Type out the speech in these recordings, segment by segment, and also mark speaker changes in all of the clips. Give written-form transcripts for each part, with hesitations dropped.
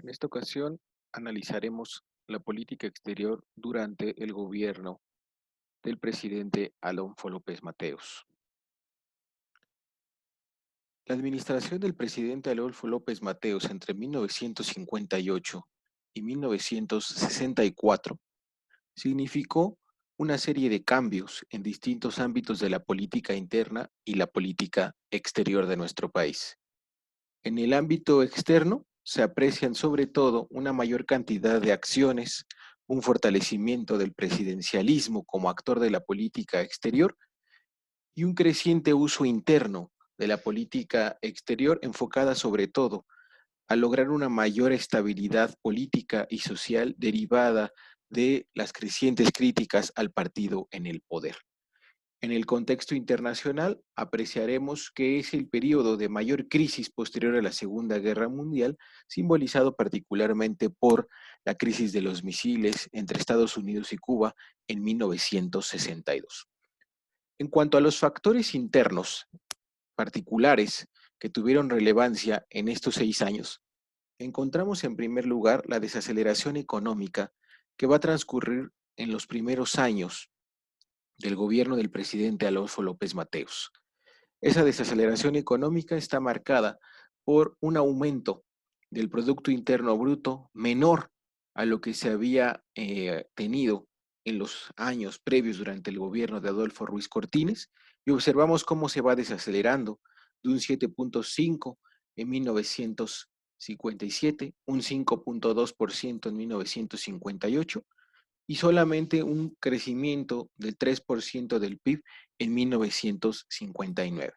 Speaker 1: En esta ocasión analizaremos la política exterior durante el gobierno del presidente Adolfo López Mateos. La administración del presidente Adolfo López Mateos entre 1958 y 1964 significó una serie de cambios en distintos ámbitos de la política interna y la política exterior de nuestro país. En el ámbito externo se aprecian sobre todo una mayor cantidad de acciones, un fortalecimiento del presidencialismo como actor de la política exterior y un creciente uso interno de la política exterior enfocada sobre todo a lograr una mayor estabilidad política y social derivada de las crecientes críticas al partido en el poder. En el contexto internacional, apreciaremos que es el periodo de mayor crisis posterior a la Segunda Guerra Mundial, simbolizado particularmente por la crisis de los misiles entre Estados Unidos y Cuba en 1962. En cuanto a los factores internos particulares que tuvieron relevancia en estos 6 años, encontramos en primer lugar la desaceleración económica que va a transcurrir en los primeros años del gobierno del presidente Adolfo López Mateos. Esa desaceleración económica está marcada por un aumento del Producto Interno Bruto menor a lo que se había tenido en los años previos durante el gobierno de Adolfo Ruiz Cortines, y observamos cómo se va desacelerando de un 7.5 en 1957, un 5.2% en 1958, y solamente un crecimiento del 3% del PIB en 1959.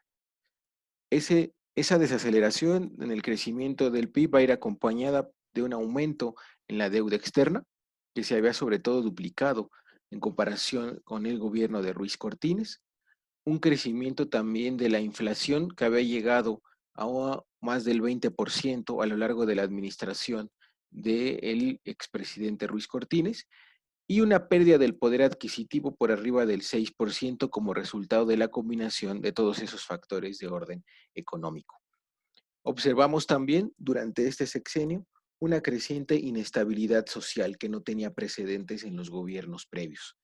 Speaker 1: Esa desaceleración en el crecimiento del PIB va a ir acompañada de un aumento en la deuda externa, que se había sobre todo duplicado en comparación con el gobierno de Ruiz Cortines, un crecimiento también de la inflación que había llegado a más del 20% a lo largo de la administración del expresidente Ruiz Cortines, y una pérdida del poder adquisitivo por arriba del 6% como resultado de la combinación de todos esos factores de orden económico. Observamos también durante este sexenio una creciente inestabilidad social que no tenía precedentes en los gobiernos previos.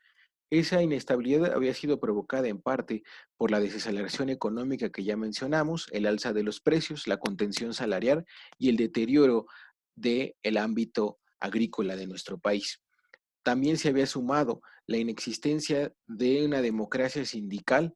Speaker 1: Esa inestabilidad había sido provocada en parte por la desaceleración económica que ya mencionamos, el alza de los precios, la contención salarial y el deterioro del ámbito agrícola de nuestro país. También se había sumado la inexistencia de una democracia sindical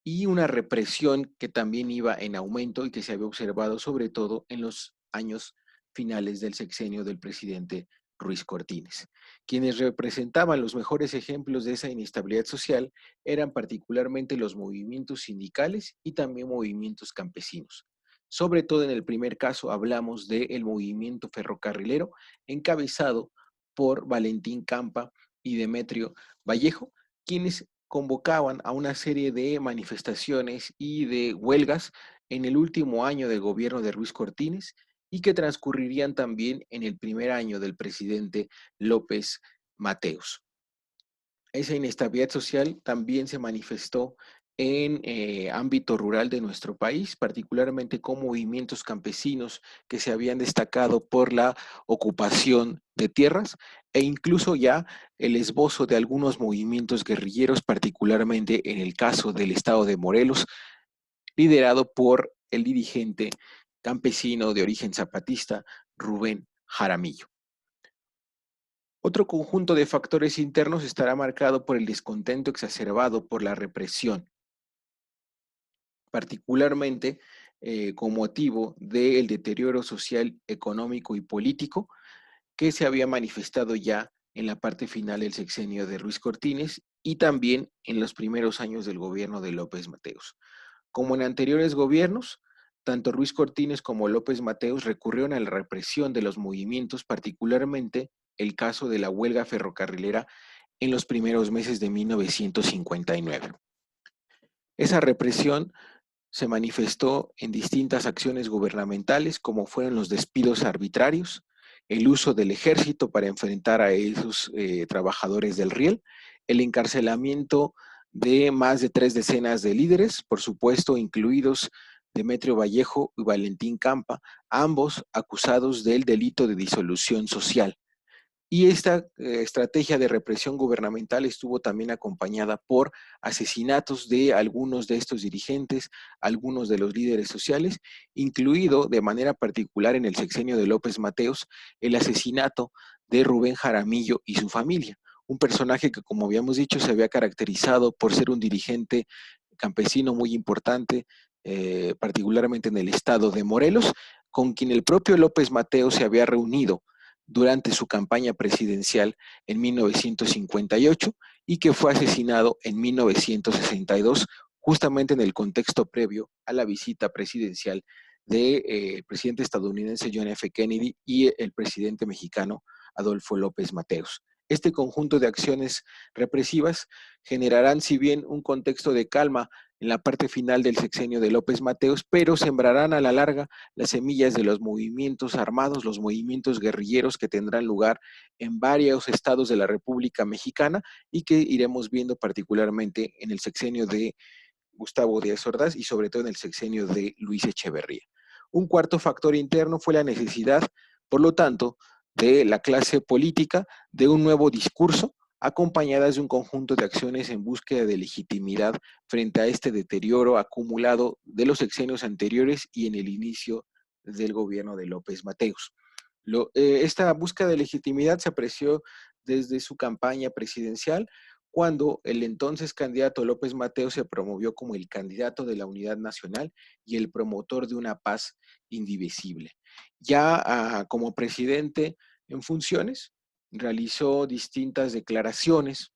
Speaker 1: y una represión que también iba en aumento y que se había observado sobre todo en los años finales del sexenio del presidente Ruiz Cortines. Quienes representaban los mejores ejemplos de esa inestabilidad social eran particularmente los movimientos sindicales y también movimientos campesinos. Sobre todo en el primer caso hablamos del movimiento ferrocarrilero encabezado por Valentín Campa y Demetrio Vallejo, quienes convocaban a una serie de manifestaciones y de huelgas en el último año del gobierno de Ruiz Cortines y que transcurrirían también en el primer año del presidente López Mateos. Esa inestabilidad social también se manifestó en ámbito rural de nuestro país, particularmente con movimientos campesinos que se habían destacado por la ocupación de tierras e incluso ya el esbozo de algunos movimientos guerrilleros, particularmente en el caso del estado de Morelos, liderado por el dirigente campesino de origen zapatista, Rubén Jaramillo. Otro conjunto de factores internos estará marcado por el descontento exacerbado por la represión, particularmente con motivo del deterioro social, económico y político que se había manifestado ya en la parte final del sexenio de Ruiz Cortines y también en los primeros años del gobierno de López Mateos. Como en anteriores gobiernos, tanto Ruiz Cortines como López Mateos recurrieron a la represión de los movimientos, particularmente el caso de la huelga ferrocarrilera en los primeros meses de 1959. Esa represión se manifestó en distintas acciones gubernamentales, como fueron los despidos arbitrarios, el uso del ejército para enfrentar a esos trabajadores del riel, el encarcelamiento de más de 3 decenas de líderes, por supuesto, incluidos Demetrio Vallejo y Valentín Campa, ambos acusados del delito de disolución social. Y esta estrategia de represión gubernamental estuvo también acompañada por asesinatos de algunos de estos dirigentes, algunos de los líderes sociales, incluido de manera particular en el sexenio de López Mateos, el asesinato de Rubén Jaramillo y su familia, un personaje que, como habíamos dicho, se había caracterizado por ser un dirigente campesino muy importante, particularmente en el estado de Morelos, con quien el propio López Mateos se había reunido durante su campaña presidencial en 1958 y que fue asesinado en 1962, justamente en el contexto previo a la visita presidencial del presidente estadounidense John F. Kennedy y el presidente mexicano Adolfo López Mateos. Este conjunto de acciones represivas generarán, si bien un contexto de calma en la parte final del sexenio de López Mateos, pero sembrarán a la larga las semillas de los movimientos armados, los movimientos guerrilleros que tendrán lugar en varios estados de la República Mexicana y que iremos viendo particularmente en el sexenio de Gustavo Díaz Ordaz y sobre todo en el sexenio de Luis Echeverría. Un cuarto factor interno fue la necesidad, por lo tanto, de la clase política de un nuevo discurso acompañadas de un conjunto de acciones en búsqueda de legitimidad frente a este deterioro acumulado de los sexenios anteriores y en el inicio del gobierno de López Mateos. Esta búsqueda de legitimidad se apreció desde su campaña presidencial, cuando el entonces candidato López Mateos se promovió como el candidato de la unidad nacional y el promotor de una paz indivisible. Ya como presidente en funciones, realizó distintas declaraciones,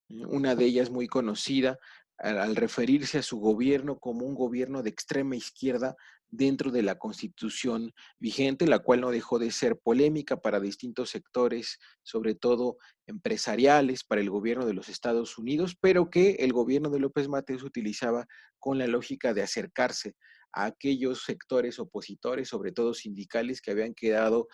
Speaker 1: una de ellas muy conocida, al referirse a su gobierno como un gobierno de extrema izquierda dentro de la constitución vigente, la cual no dejó de ser polémica para distintos sectores, sobre todo empresariales, para el gobierno de los Estados Unidos, pero que el gobierno de López Mateos utilizaba con la lógica de acercarse a aquellos sectores opositores, sobre todo sindicales, que habían quedado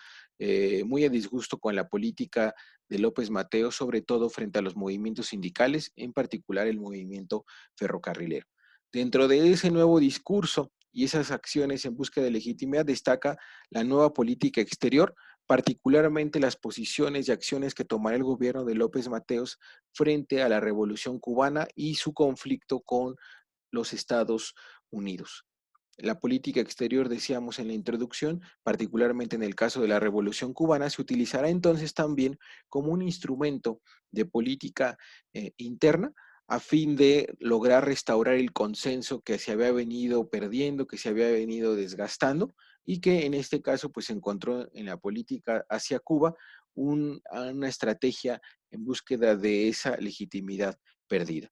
Speaker 1: muy a disgusto con la política de López Mateos, sobre todo frente a los movimientos sindicales, en particular el movimiento ferrocarrilero. Dentro de ese nuevo discurso y esas acciones en busca de legitimidad destaca la nueva política exterior, particularmente las posiciones y acciones que tomará el gobierno de López Mateos frente a la Revolución Cubana y su conflicto con los Estados Unidos. La política exterior, decíamos en la introducción, particularmente en el caso de la Revolución Cubana, se utilizará entonces también como un instrumento de política interna a fin de lograr restaurar el consenso que se había venido perdiendo, que se había venido desgastando y que en este caso pues encontró en la política hacia Cuba una estrategia en búsqueda de esa legitimidad perdida.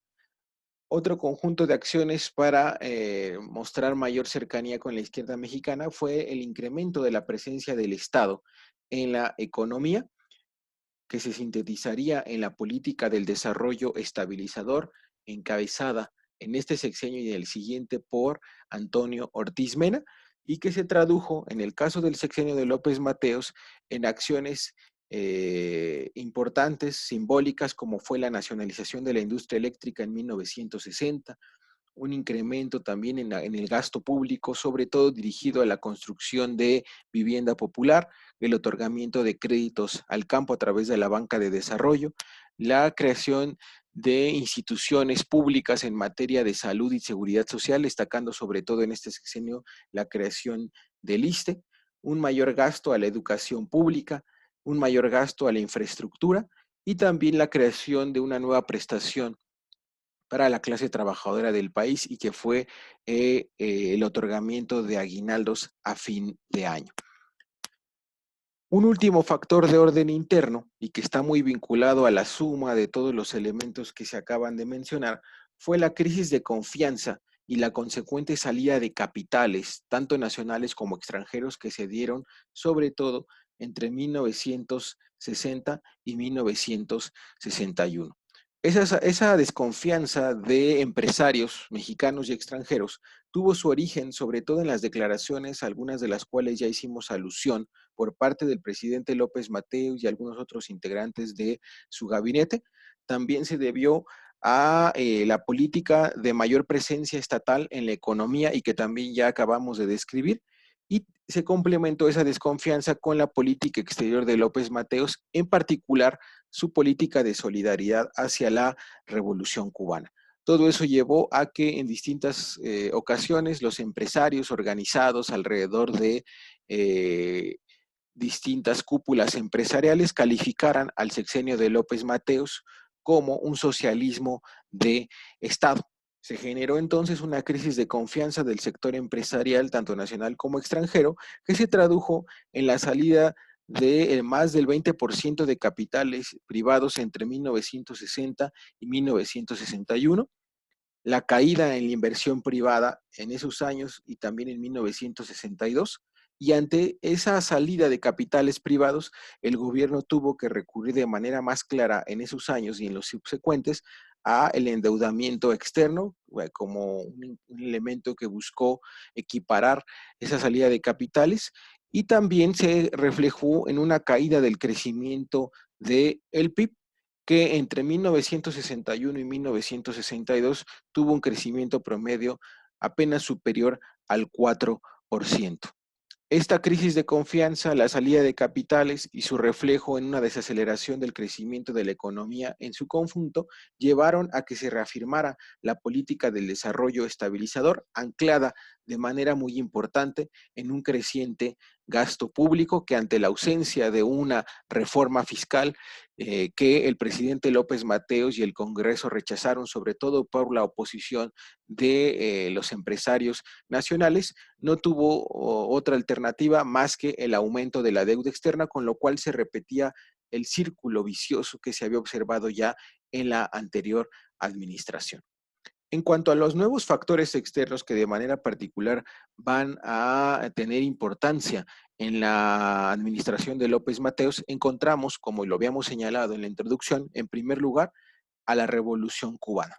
Speaker 1: Otro conjunto de acciones para mostrar mayor cercanía con la izquierda mexicana fue el incremento de la presencia del Estado en la economía, que se sintetizaría en la política del desarrollo estabilizador, encabezada en este sexenio y en el siguiente por Antonio Ortiz Mena, y que se tradujo, en el caso del sexenio de López Mateos, en acciones importantes, simbólicas, como fue la nacionalización de la industria eléctrica en 1960, un incremento también en el gasto público, sobre todo dirigido a la construcción de vivienda popular, el otorgamiento de créditos al campo a través de la banca de desarrollo, la creación de instituciones públicas en materia de salud y seguridad social, destacando sobre todo en este sexenio la creación del ISSSTE, un mayor gasto a la educación pública, un mayor gasto a la infraestructura y también la creación de una nueva prestación para la clase trabajadora del país y que fue el otorgamiento de aguinaldos a fin de año. Un último factor de orden interno y que está muy vinculado a la suma de todos los elementos que se acaban de mencionar fue la crisis de confianza y la consecuente salida de capitales, tanto nacionales como extranjeros, que se dieron sobre todo entre 1960 y 1961. Esa desconfianza de empresarios mexicanos y extranjeros tuvo su origen sobre todo en las declaraciones, algunas de las cuales ya hicimos alusión, por parte del presidente López Mateos y algunos otros integrantes de su gabinete. También se debió a la política de mayor presencia estatal en la economía y que también ya acabamos de describir, y se complementó esa desconfianza con la política exterior de López Mateos, en particular su política de solidaridad hacia la Revolución Cubana. Todo eso llevó a que en distintas ocasiones los empresarios organizados alrededor de distintas cúpulas empresariales calificaran al sexenio de López Mateos como un socialismo de Estado. Se generó entonces una crisis de confianza del sector empresarial, tanto nacional como extranjero, que se tradujo en la salida de más del 20% de capitales privados entre 1960 y 1961, la caída en la inversión privada en esos años y también en 1962. Y ante esa salida de capitales privados, el gobierno tuvo que recurrir de manera más clara en esos años y en los subsecuentes a el endeudamiento externo como un elemento que buscó equiparar esa salida de capitales, y también se reflejó en una caída del crecimiento del PIB, que entre 1961 y 1962 tuvo un crecimiento promedio apenas superior al 4%. Esta crisis de confianza, la salida de capitales y su reflejo en una desaceleración del crecimiento de la economía en su conjunto llevaron a que se reafirmara la política del desarrollo estabilizador, anclada de manera muy importante en un creciente gasto público que, ante la ausencia de una reforma fiscal que el presidente López Mateos y el Congreso rechazaron, sobre todo por la oposición de los empresarios nacionales, no tuvo otra alternativa más que el aumento de la deuda externa, con lo cual se repetía el círculo vicioso que se había observado ya en la anterior administración. En cuanto a los nuevos factores externos que de manera particular van a tener importancia en la administración de López Mateos, encontramos, como lo habíamos señalado en la introducción, en primer lugar, a la Revolución Cubana.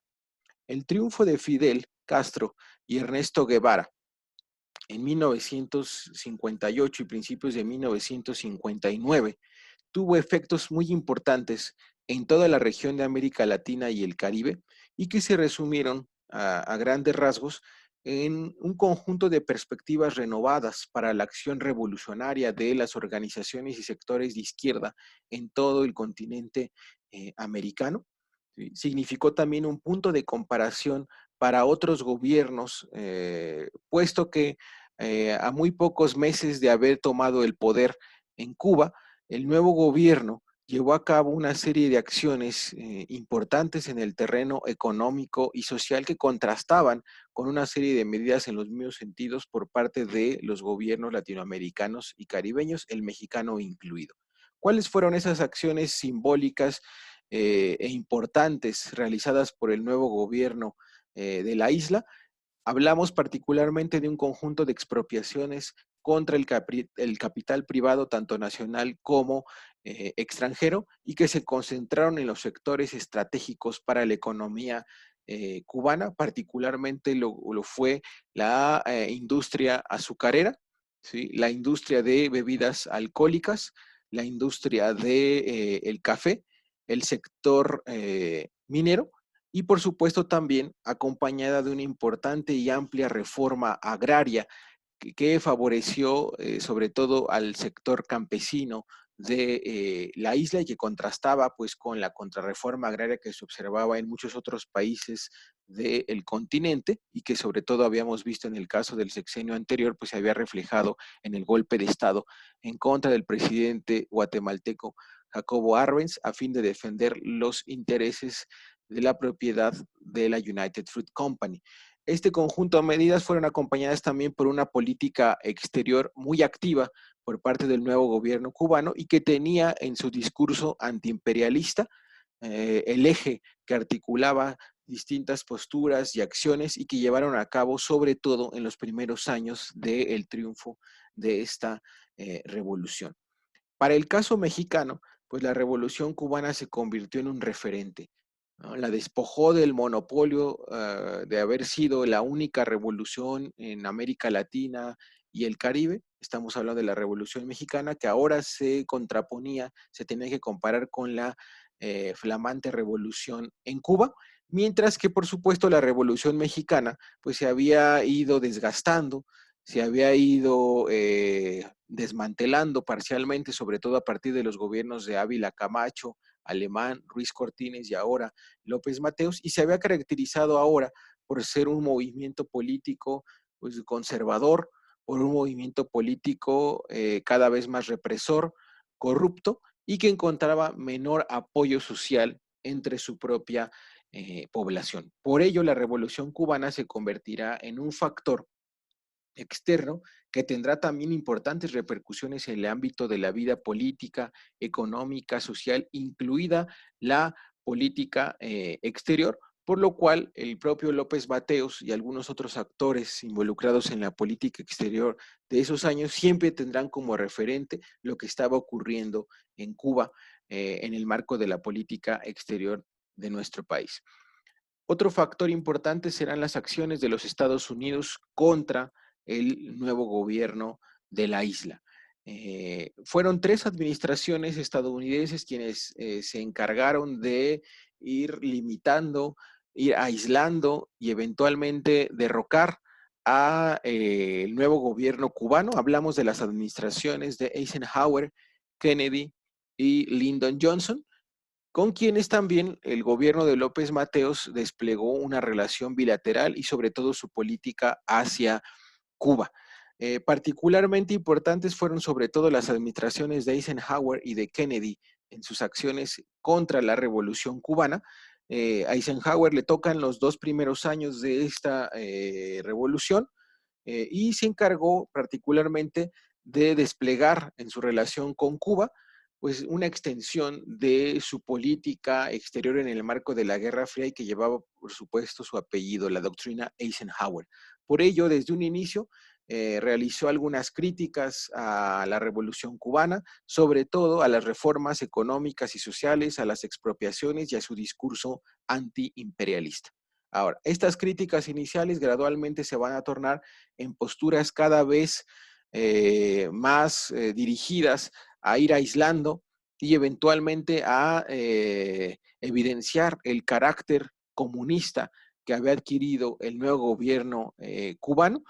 Speaker 1: El triunfo de Fidel Castro y Ernesto Guevara en 1958 y principios de 1959 tuvo efectos muy importantes en toda la región de América Latina y el Caribe, y que se resumieron a grandes rasgos en un conjunto de perspectivas renovadas para la acción revolucionaria de las organizaciones y sectores de izquierda en todo el continente americano. ¿Sí? Significó también un punto de comparación para otros gobiernos, puesto que a muy pocos meses de haber tomado el poder en Cuba, el nuevo gobierno llevó a cabo una serie de acciones importantes en el terreno económico y social que contrastaban con una serie de medidas en los mismos sentidos por parte de los gobiernos latinoamericanos y caribeños, el mexicano incluido. ¿Cuáles fueron esas acciones simbólicas e importantes realizadas por el nuevo gobierno de la isla? Hablamos particularmente de un conjunto de expropiaciones contra el capital privado, tanto nacional como extranjero, y que se concentraron en los sectores estratégicos para la economía cubana. Particularmente lo fue la industria azucarera, ¿sí? La industria de bebidas alcohólicas, la industria de el café, el sector minero, y por supuesto también acompañada de una importante y amplia reforma agraria que favoreció sobre todo al sector campesino de la isla, y que contrastaba pues con la contrarreforma agraria que se observaba en muchos otros países del continente, y que sobre todo habíamos visto en el caso del sexenio anterior, pues se había reflejado en el golpe de Estado en contra del presidente guatemalteco Jacobo Arbenz, a fin de defender los intereses de la propiedad de la United Fruit Company. Este conjunto de medidas fueron acompañadas también por una política exterior muy activa por parte del nuevo gobierno cubano, y que tenía en su discurso antiimperialista el eje que articulaba distintas posturas y acciones, y que llevaron a cabo sobre todo en los primeros años del triunfo de esta revolución. Para el caso mexicano, pues la revolución cubana se convirtió en un referente, ¿no? La despojó del monopolio de haber sido la única revolución en América Latina y el Caribe. Estamos hablando de la Revolución Mexicana, que ahora se contraponía, se tenía que comparar con la flamante revolución en Cuba, Mientras que, por supuesto, la Revolución Mexicana pues se había ido desgastando, se había ido desmantelando parcialmente, sobre todo a partir de los gobiernos de Ávila Camacho, Alemán, Ruiz Cortines y ahora López Mateos, y se había caracterizado ahora por ser un movimiento político pues, conservador, por un movimiento político cada vez más represor, corrupto, y que encontraba menor apoyo social entre su propia población. Por ello, la Revolución Cubana se convertirá en un factor externo que tendrá también importantes repercusiones en el ámbito de la vida política, económica, social, incluida la política exterior, por lo cual el propio López Mateos y algunos otros actores involucrados en la política exterior de esos años siempre tendrán como referente lo que estaba ocurriendo en Cuba en el marco de la política exterior de nuestro país. Otro factor importante serán las acciones de los Estados Unidos contra el nuevo gobierno de la isla. Fueron 3 administraciones estadounidenses quienes se encargaron de ir limitando, ir aislando y eventualmente derrocar a el nuevo gobierno cubano. Hablamos de las administraciones de Eisenhower, Kennedy y Lyndon Johnson, con quienes también el gobierno de López Mateos desplegó una relación bilateral y sobre todo su política hacia Cuba. Particularmente importantes fueron sobre todo las administraciones de Eisenhower y de Kennedy en sus acciones contra la revolución cubana. A Eisenhower le tocan los 2 primeros años de esta revolución y se encargó particularmente de desplegar en su relación con Cuba pues una extensión de su política exterior en el marco de la Guerra Fría y que llevaba, por supuesto, su apellido, la doctrina Eisenhower. Por ello, desde un inicio, realizó algunas críticas a la Revolución Cubana, sobre todo a las reformas económicas y sociales, a las expropiaciones y a su discurso antiimperialista. Ahora, estas críticas iniciales gradualmente se van a tornar en posturas cada vez más dirigidas a ir aislando y eventualmente a evidenciar el carácter comunista que había adquirido el nuevo gobierno cubano,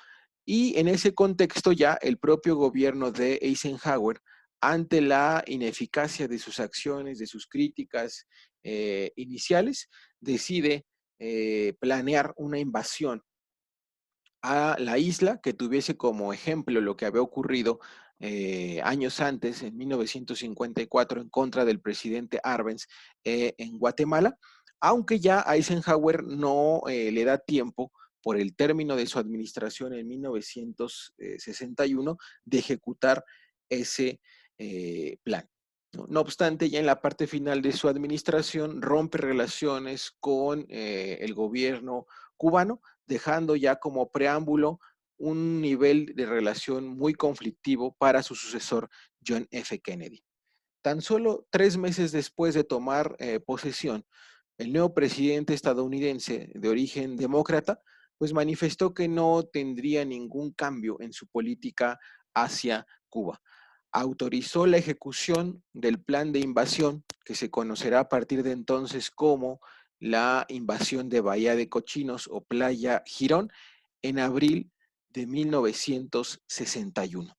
Speaker 1: y en ese contexto ya el propio gobierno de Eisenhower, ante la ineficacia de sus acciones, de sus críticas iniciales, decide planear una invasión a la isla que tuviese como ejemplo lo que había ocurrido años antes, en 1954, en contra del presidente Arbenz en Guatemala, aunque ya Eisenhower no le da tiempo por el término de su administración en 1961 de ejecutar ese plan. ¿No? No obstante, ya en la parte final de su administración rompe relaciones con el gobierno cubano, dejando ya como preámbulo un nivel de relación muy conflictivo para su sucesor, John F. Kennedy. Tan solo 3 meses después de tomar posesión, el nuevo presidente estadounidense de origen demócrata, pues manifestó que no tendría ningún cambio en su política hacia Cuba. Autorizó la ejecución del plan de invasión, que se conocerá a partir de entonces como la invasión de Bahía de Cochinos o Playa Girón, en abril de 1961.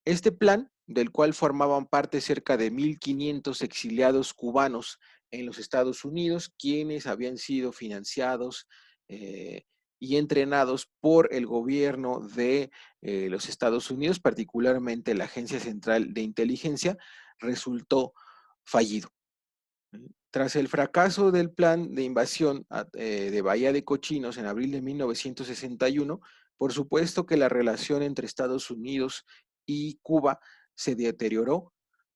Speaker 1: Este plan, del cual formaban parte cerca de 1.500 exiliados cubanos en los Estados Unidos, quienes habían sido financiados eh, y entrenados por el gobierno de los Estados Unidos, particularmente la Agencia Central de Inteligencia, resultó fallido. Tras el fracaso del plan de invasión de Bahía de Cochinos en abril de 1961, por supuesto que la relación entre Estados Unidos y Cuba se deterioró,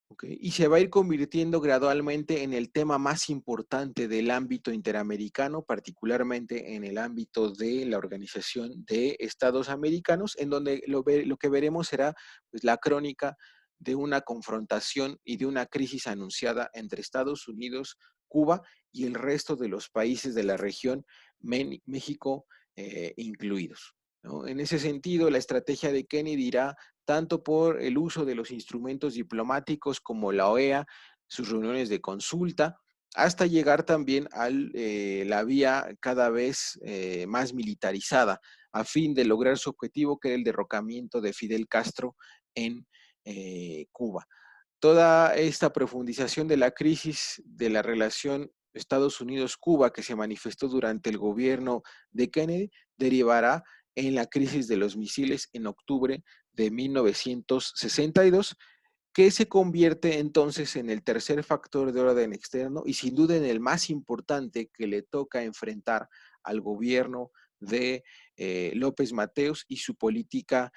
Speaker 1: ¿okay? Y se va a ir convirtiendo gradualmente en el tema más importante del ámbito interamericano, particularmente en el ámbito de la Organización de Estados Americanos, en donde lo que veremos será pues, la crónica de una confrontación y de una crisis anunciada entre Estados Unidos, Cuba y el resto de los países de la región, México incluidos, ¿no? En ese sentido, la estrategia de Kennedy irá tanto por el uso de los instrumentos diplomáticos como la OEA, sus reuniones de consulta, hasta llegar también a la vía cada vez más militarizada, a fin de lograr su objetivo, que era el derrocamiento de Fidel Castro en Cuba. Toda esta profundización de la crisis de la relación Estados Unidos-Cuba, que se manifestó durante el gobierno de Kennedy, derivará en la crisis de los misiles en octubre de 1962, que se convierte entonces en el tercer factor de orden externo y sin duda en el más importante que le toca enfrentar al gobierno de López Mateos y su política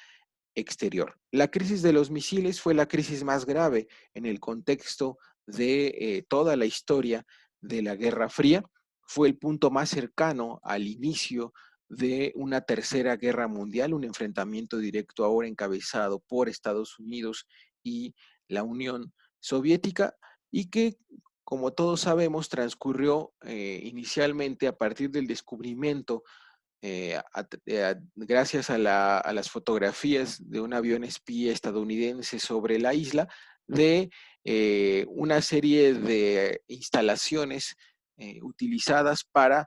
Speaker 1: exterior. La crisis de los misiles fue la crisis más grave en el contexto de toda la historia de la Guerra Fría. Fue el punto más cercano al inicio de una tercera guerra mundial, un enfrentamiento directo ahora encabezado por Estados Unidos y la Unión Soviética, y que, como todos sabemos, transcurrió inicialmente a partir del descubrimiento gracias a las fotografías de un avión espía estadounidense sobre la isla, de una serie de instalaciones utilizadas para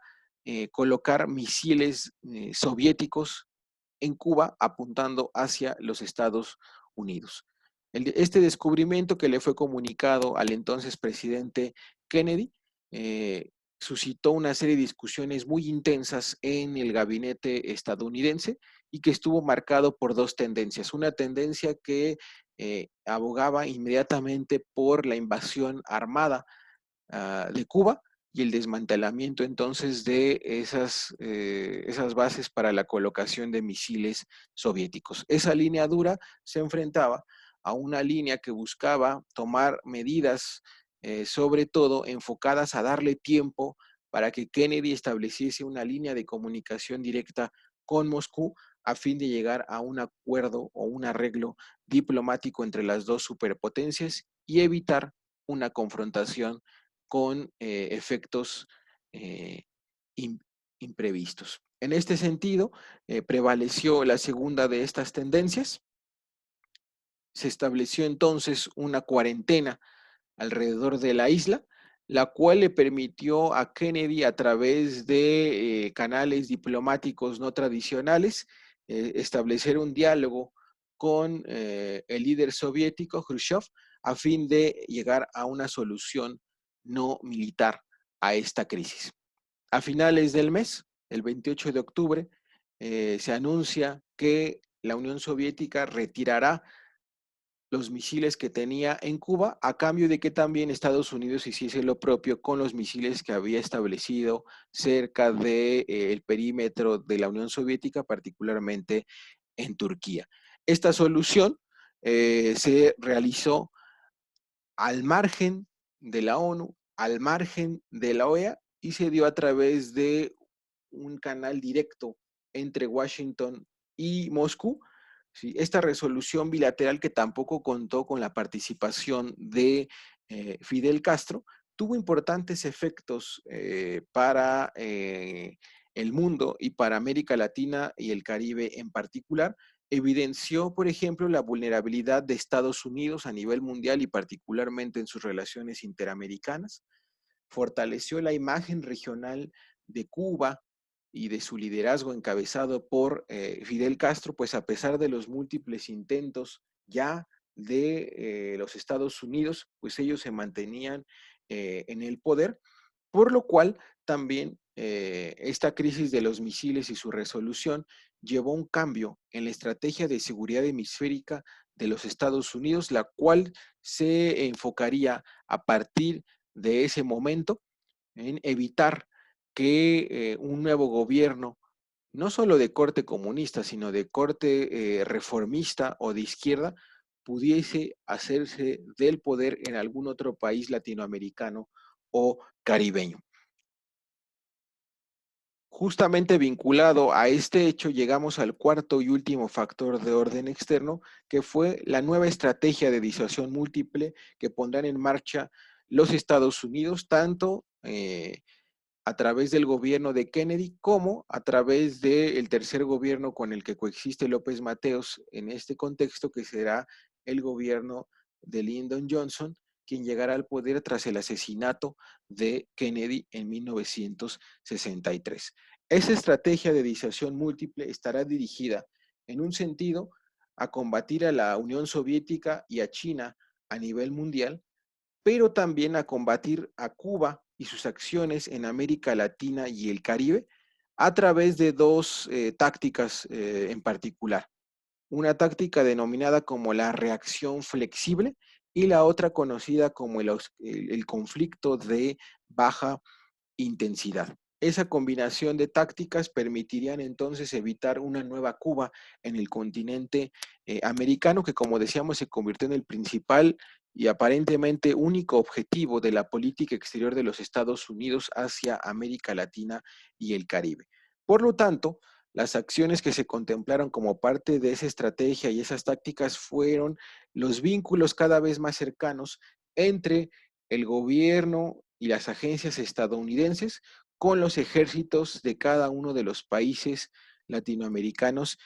Speaker 1: colocar misiles soviéticos en Cuba apuntando hacia los Estados Unidos. Este descubrimiento, que le fue comunicado al entonces presidente Kennedy, suscitó una serie de discusiones muy intensas en el gabinete estadounidense, y que estuvo marcado por dos tendencias. Una tendencia que abogaba inmediatamente por la invasión armada de Cuba y el desmantelamiento entonces de esas bases para la colocación de misiles soviéticos. Esa línea dura se enfrentaba a una línea que buscaba tomar medidas, sobre todo enfocadas a darle tiempo para que Kennedy estableciese una línea de comunicación directa con Moscú, a fin de llegar a un acuerdo o un arreglo diplomático entre las dos superpotencias y evitar una confrontación con efectos eh, imprevistos. En este sentido, prevaleció la segunda de estas tendencias. Se estableció entonces una cuarentena alrededor de la isla, la cual le permitió a Kennedy, a través de canales diplomáticos no tradicionales, establecer un diálogo con el líder soviético, Khrushchev, a fin de llegar a una solución no militar a esta crisis. A finales del mes, el 28 de octubre, se anuncia que la Unión Soviética retirará los misiles que tenía en Cuba, a cambio de que también Estados Unidos hiciese lo propio con los misiles que había establecido cerca del perímetro de la Unión Soviética, particularmente en Turquía. Esta solución se realizó al margen de la ONU, al margen de la OEA, y se dio a través de un canal directo entre Washington y Moscú. ¿Sí? Esta resolución bilateral, que tampoco contó con la participación de Fidel Castro, tuvo importantes efectos para el mundo y para América Latina y el Caribe en particular. Evidenció, por ejemplo, la vulnerabilidad de Estados Unidos a nivel mundial y particularmente en sus relaciones interamericanas. Fortaleció la imagen regional de Cuba y de su liderazgo encabezado por Fidel Castro, pues a pesar de los múltiples intentos ya de los Estados Unidos, pues ellos se mantenían en el poder, por lo cual también esta crisis de los misiles y su resolución llevó un cambio en la estrategia de seguridad hemisférica de los Estados Unidos, la cual se enfocaría a partir de ese momento en evitar que un nuevo gobierno, no solo de corte comunista, sino de corte reformista o de izquierda, pudiese hacerse del poder en algún otro país latinoamericano o caribeño. Justamente vinculado a este hecho, llegamos al cuarto y último factor de orden externo, que fue la nueva estrategia de disuasión múltiple que pondrán en marcha los Estados Unidos, tanto a través del gobierno de Kennedy como a través del tercer gobierno con el que coexiste López Mateos en este contexto, que será el gobierno de Lyndon Johnson, quien llegará al poder tras el asesinato de Kennedy en 1963. Esa estrategia de disuasión múltiple estará dirigida, en un sentido, a combatir a la Unión Soviética y a China a nivel mundial, pero también a combatir a Cuba y sus acciones en América Latina y el Caribe a través de dos tácticas en particular. Una táctica denominada como la reacción flexible y la otra conocida como el conflicto de baja intensidad. Esa combinación de tácticas permitirían entonces evitar una nueva Cuba en el continente americano, que como decíamos se convirtió en el principal y aparentemente único objetivo de la política exterior de los Estados Unidos hacia América Latina y el Caribe. Por lo tanto, las acciones que se contemplaron como parte de esa estrategia y esas tácticas fueron los vínculos cada vez más cercanos entre el gobierno y las agencias estadounidenses con los ejércitos de cada uno de los países latinoamericanos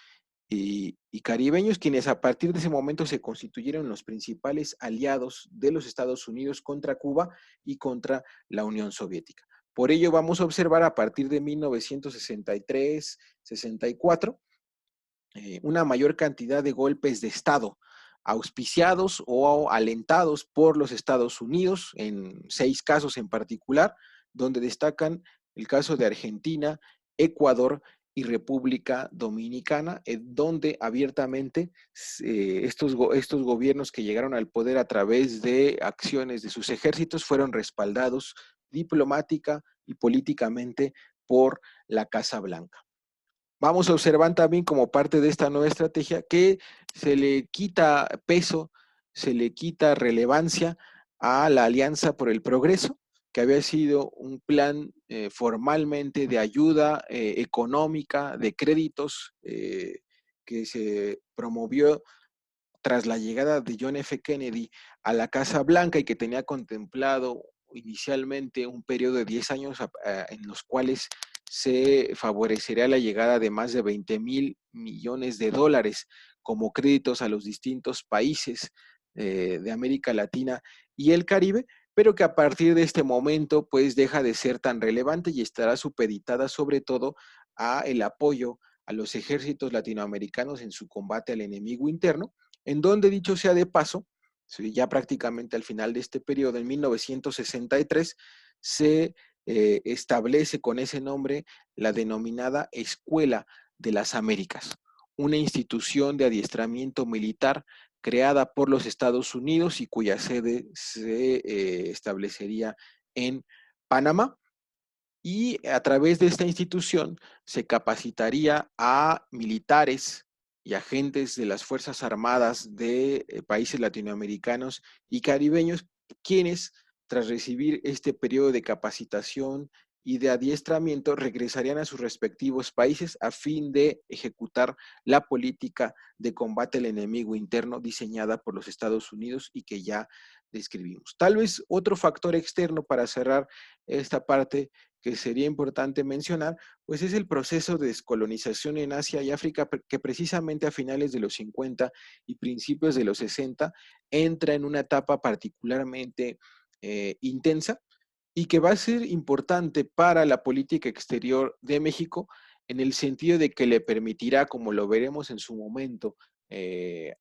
Speaker 1: y caribeños, quienes a partir de ese momento se constituyeron los principales aliados de los Estados Unidos contra Cuba y contra la Unión Soviética. Por ello vamos a observar a partir de 1963-64 una mayor cantidad de golpes de Estado auspiciados o alentados por los Estados Unidos, en 6 casos en particular, donde destacan el caso de Argentina, Ecuador y República Dominicana, en donde abiertamente estos gobiernos que llegaron al poder a través de acciones de sus ejércitos fueron respaldados diplomática y políticamente por la Casa Blanca. Vamos a observar también como parte de esta nueva estrategia que se le quita peso, se le quita relevancia a la Alianza por el Progreso, que había sido un plan formalmente de ayuda económica, de créditos, que se promovió tras la llegada de John F. Kennedy a la Casa Blanca y que tenía contemplado inicialmente un periodo de 10 años en los cuales se favorecería la llegada de más de 20,000 millones de dólares como créditos a los distintos países de América Latina y el Caribe, pero que a partir de este momento pues deja de ser tan relevante y estará supeditada sobre todo a el apoyo a los ejércitos latinoamericanos en su combate al enemigo interno, en donde, dicho sea de paso, ya prácticamente al final de este periodo, en 1963, se establece con ese nombre la denominada Escuela de las Américas, una institución de adiestramiento militar creada por los Estados Unidos y cuya sede se establecería en Panamá. Y a través de esta institución se capacitaría a militares y agentes de las Fuerzas Armadas de países latinoamericanos y caribeños, quienes, tras recibir este periodo de capacitación y de adiestramiento, regresarían a sus respectivos países a fin de ejecutar la política de combate al enemigo interno diseñada por los Estados Unidos y que ya describimos. Tal vez otro factor externo para cerrar esta parte que sería importante mencionar, pues es el proceso de descolonización en Asia y África que precisamente a finales de los 50 y principios de los 60 entra en una etapa particularmente intensa y que va a ser importante para la política exterior de México en el sentido de que le permitirá, como lo veremos en su momento,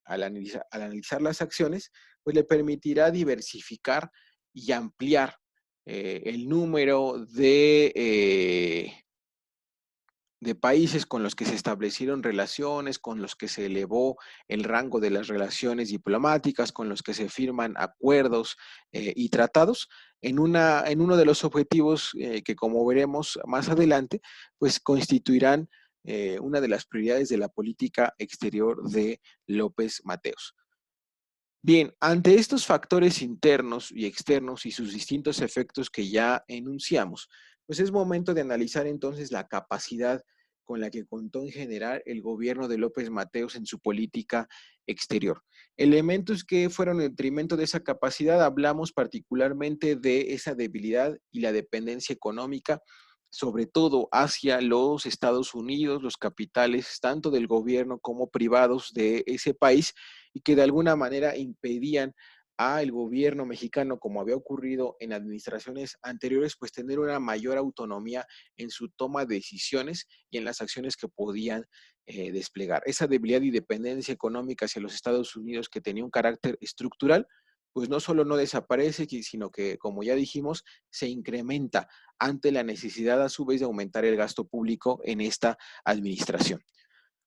Speaker 1: al analizar las acciones, pues le permitirá diversificar y ampliar el número de países con los que se establecieron relaciones, con los que se elevó el rango de las relaciones diplomáticas, con los que se firman acuerdos y tratados, en uno de los objetivos que, como veremos más adelante, pues constituirán una de las prioridades de la política exterior de López Mateos. Bien, ante estos factores internos y externos y sus distintos efectos que ya enunciamos, pues es momento de analizar entonces la capacidad con la que contó en general el gobierno de López Mateos en su política exterior. Elementos que fueron en detrimento de esa capacidad, hablamos particularmente de esa debilidad y la dependencia económica, sobre todo hacia los Estados Unidos, los capitales tanto del gobierno como privados de ese país, y que de alguna manera impedían al gobierno mexicano, como había ocurrido en administraciones anteriores, pues tener una mayor autonomía en su toma de decisiones y en las acciones que podían desplegar. Esa debilidad y dependencia económica hacia los Estados Unidos que tenía un carácter estructural, pues no solo no desaparece, sino que, como ya dijimos, se incrementa ante la necesidad a su vez de aumentar el gasto público en esta administración.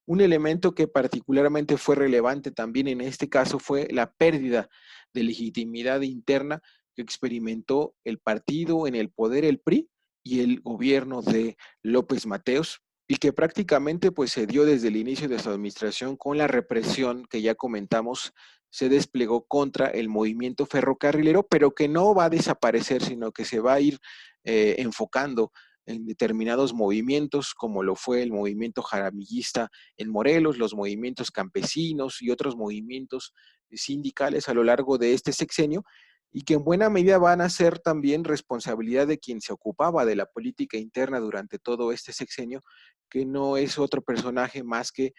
Speaker 1: Un elemento que particularmente fue relevante también en este caso fue la pérdida de legitimidad interna que experimentó el partido en el poder, el PRI, y el gobierno de López Mateos, y que prácticamente pues se dio desde el inicio de su administración con la represión que ya comentamos se desplegó contra el movimiento ferrocarrilero, pero que no va a desaparecer, sino que se va a ir enfocando en determinados movimientos, como lo fue el movimiento jaramillista en Morelos, los movimientos campesinos y otros movimientos sindicales a lo largo de este sexenio, y que en buena medida van a ser también responsabilidad de quien se ocupaba de la política interna durante todo este sexenio, que no es otro personaje más que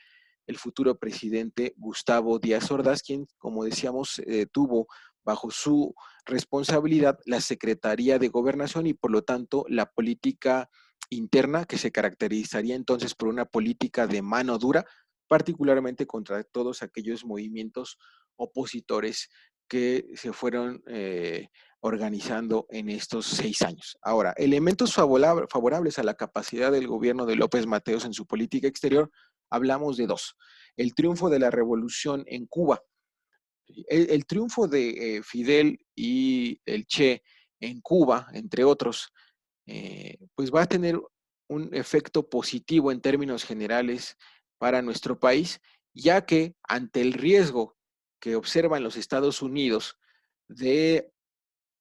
Speaker 1: el futuro presidente Gustavo Díaz Ordaz, quien, como decíamos, tuvo bajo su responsabilidad la Secretaría de Gobernación y por lo tanto la política interna, que se caracterizaría entonces por una política de mano dura, particularmente contra todos aquellos movimientos opositores que se fueron organizando en estos 6 años. Ahora, elementos favorables a la capacidad del gobierno de López Mateos en su política exterior, hablamos de dos. El triunfo de la revolución en Cuba. El triunfo de Fidel y el Che en Cuba, entre otros, pues va a tener un efecto positivo en términos generales para nuestro país, ya que ante el riesgo que observan los Estados Unidos de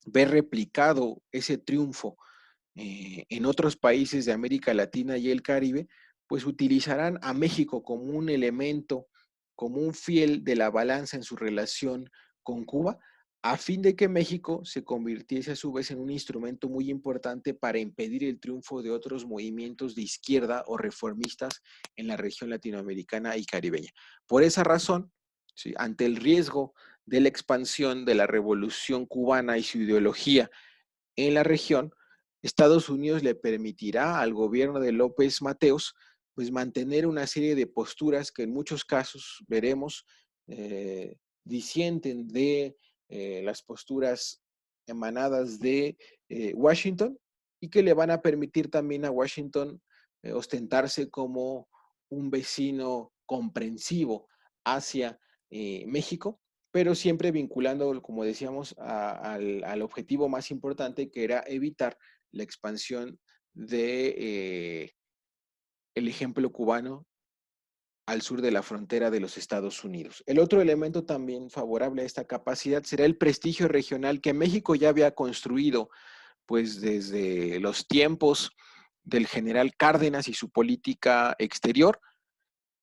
Speaker 1: ver replicado ese triunfo en otros países de América Latina y el Caribe, pues utilizarán a México como un elemento, como un fiel de la balanza en su relación con Cuba, a fin de que México se convirtiese a su vez en un instrumento muy importante para impedir el triunfo de otros movimientos de izquierda o reformistas en la región latinoamericana y caribeña. Por esa razón, ¿sí?, ante el riesgo de la expansión de la revolución cubana y su ideología en la región, Estados Unidos le permitirá al gobierno de López Mateos pues mantener una serie de posturas que en muchos casos veremos disienten de las posturas emanadas de Washington, y que le van a permitir también a Washington ostentarse como un vecino comprensivo hacia México, pero siempre vinculando, como decíamos, al objetivo más importante, que era evitar la expansión de el ejemplo cubano al sur de la frontera de los Estados Unidos. El otro elemento también favorable a esta capacidad será el prestigio regional que México ya había construido pues desde los tiempos del general Cárdenas y su política exterior,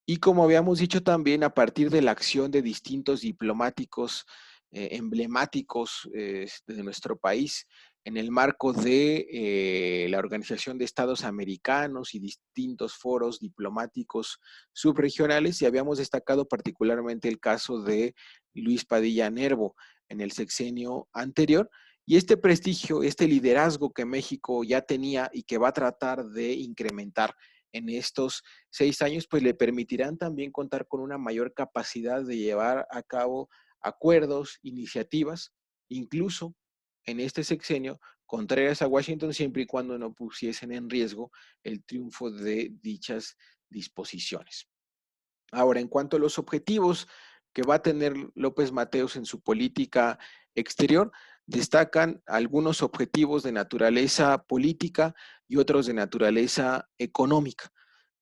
Speaker 1: y como habíamos dicho también, a partir de la acción de distintos diplomáticos emblemáticos de nuestro país en el marco de la Organización de Estados Americanos y distintos foros diplomáticos subregionales, y habíamos destacado particularmente el caso de Luis Padilla Nervo en el sexenio anterior, y este prestigio, este liderazgo que México ya tenía y que va a tratar de incrementar en estos 6 años, pues le permitirán también contar con una mayor capacidad de llevar a cabo acuerdos, iniciativas, incluso en este sexenio, contrarias a Washington, siempre y cuando no pusiesen en riesgo el triunfo de dichas disposiciones. Ahora, en cuanto a los objetivos que va a tener López Mateos en su política exterior, destacan algunos objetivos de naturaleza política y otros de naturaleza económica.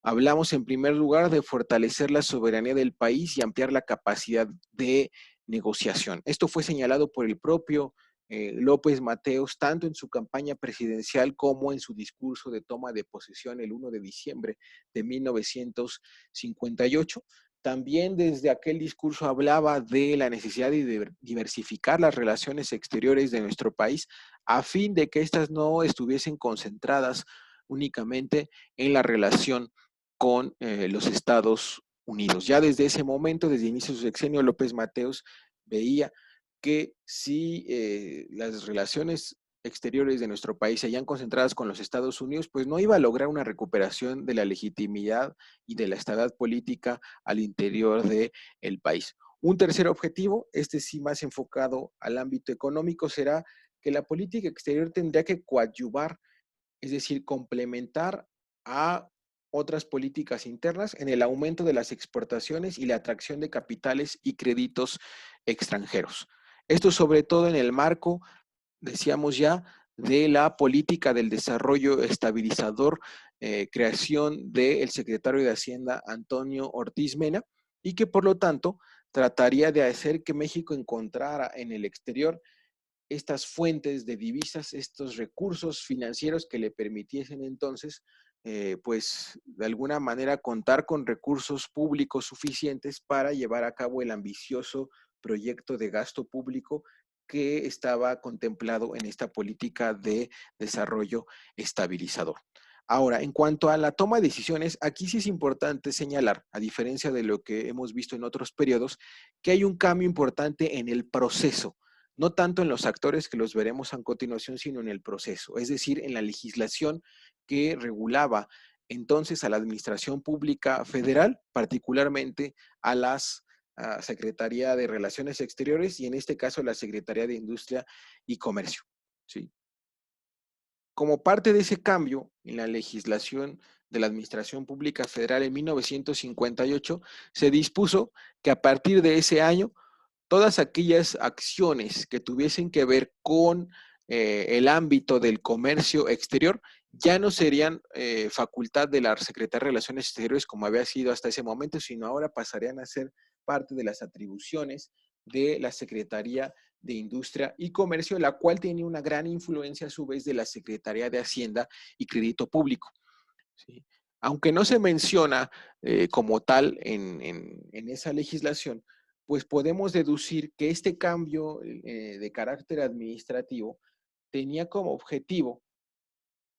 Speaker 1: Hablamos en primer lugar de fortalecer la soberanía del país y ampliar la capacidad de negociación. Esto fue señalado por el propio López Mateos, tanto en su campaña presidencial como en su discurso de toma de posesión el 1 de diciembre de 1958. También desde aquel discurso hablaba de la necesidad de diversificar las relaciones exteriores de nuestro país a fin de que éstas no estuviesen concentradas únicamente en la relación con los Estados Unidos. Ya desde ese momento, desde el inicio de su sexenio, López Mateos veía que si las relaciones exteriores de nuestro país se hallan concentradas con los Estados Unidos, pues no iba a lograr una recuperación de la legitimidad y de la estabilidad política al interior del país. Un tercer objetivo, este sí más enfocado al ámbito económico, será que la política exterior tendría que coadyuvar, es decir, complementar a otras políticas internas en el aumento de las exportaciones y la atracción de capitales y créditos extranjeros. Esto sobre todo en el marco, decíamos ya, de la política del desarrollo estabilizador, creación del secretario de Hacienda Antonio Ortiz Mena, y que por lo tanto trataría de hacer que México encontrara en el exterior estas fuentes de divisas, estos recursos financieros que le permitiesen entonces, pues de alguna manera contar con recursos públicos suficientes para llevar a cabo el ambicioso proyecto de gasto público que estaba contemplado en esta política de desarrollo estabilizador. Ahora, en cuanto a la toma de decisiones, aquí sí es importante señalar, a diferencia de lo que hemos visto en otros periodos, que hay un cambio importante en el proceso, no tanto en los actores que los veremos a continuación, sino en el proceso, es decir, en la legislación que regulaba entonces a la Administración Pública Federal, particularmente a las Secretaría de Relaciones Exteriores y en este caso la Secretaría de Industria y Comercio. ¿Sí? Como parte de ese cambio en la legislación de la Administración Pública Federal en 1958, se dispuso que a partir de ese año todas aquellas acciones que tuviesen que ver con el ámbito del comercio exterior ya no serían facultad de la Secretaría de Relaciones Exteriores como había sido hasta ese momento, sino ahora pasarían a ser parte de las atribuciones de la Secretaría de Industria y Comercio, la cual tiene una gran influencia a su vez de la Secretaría de Hacienda y Crédito Público. ¿Sí? Aunque no se menciona como tal en esa legislación, pues podemos deducir que este cambio de carácter administrativo tenía como objetivo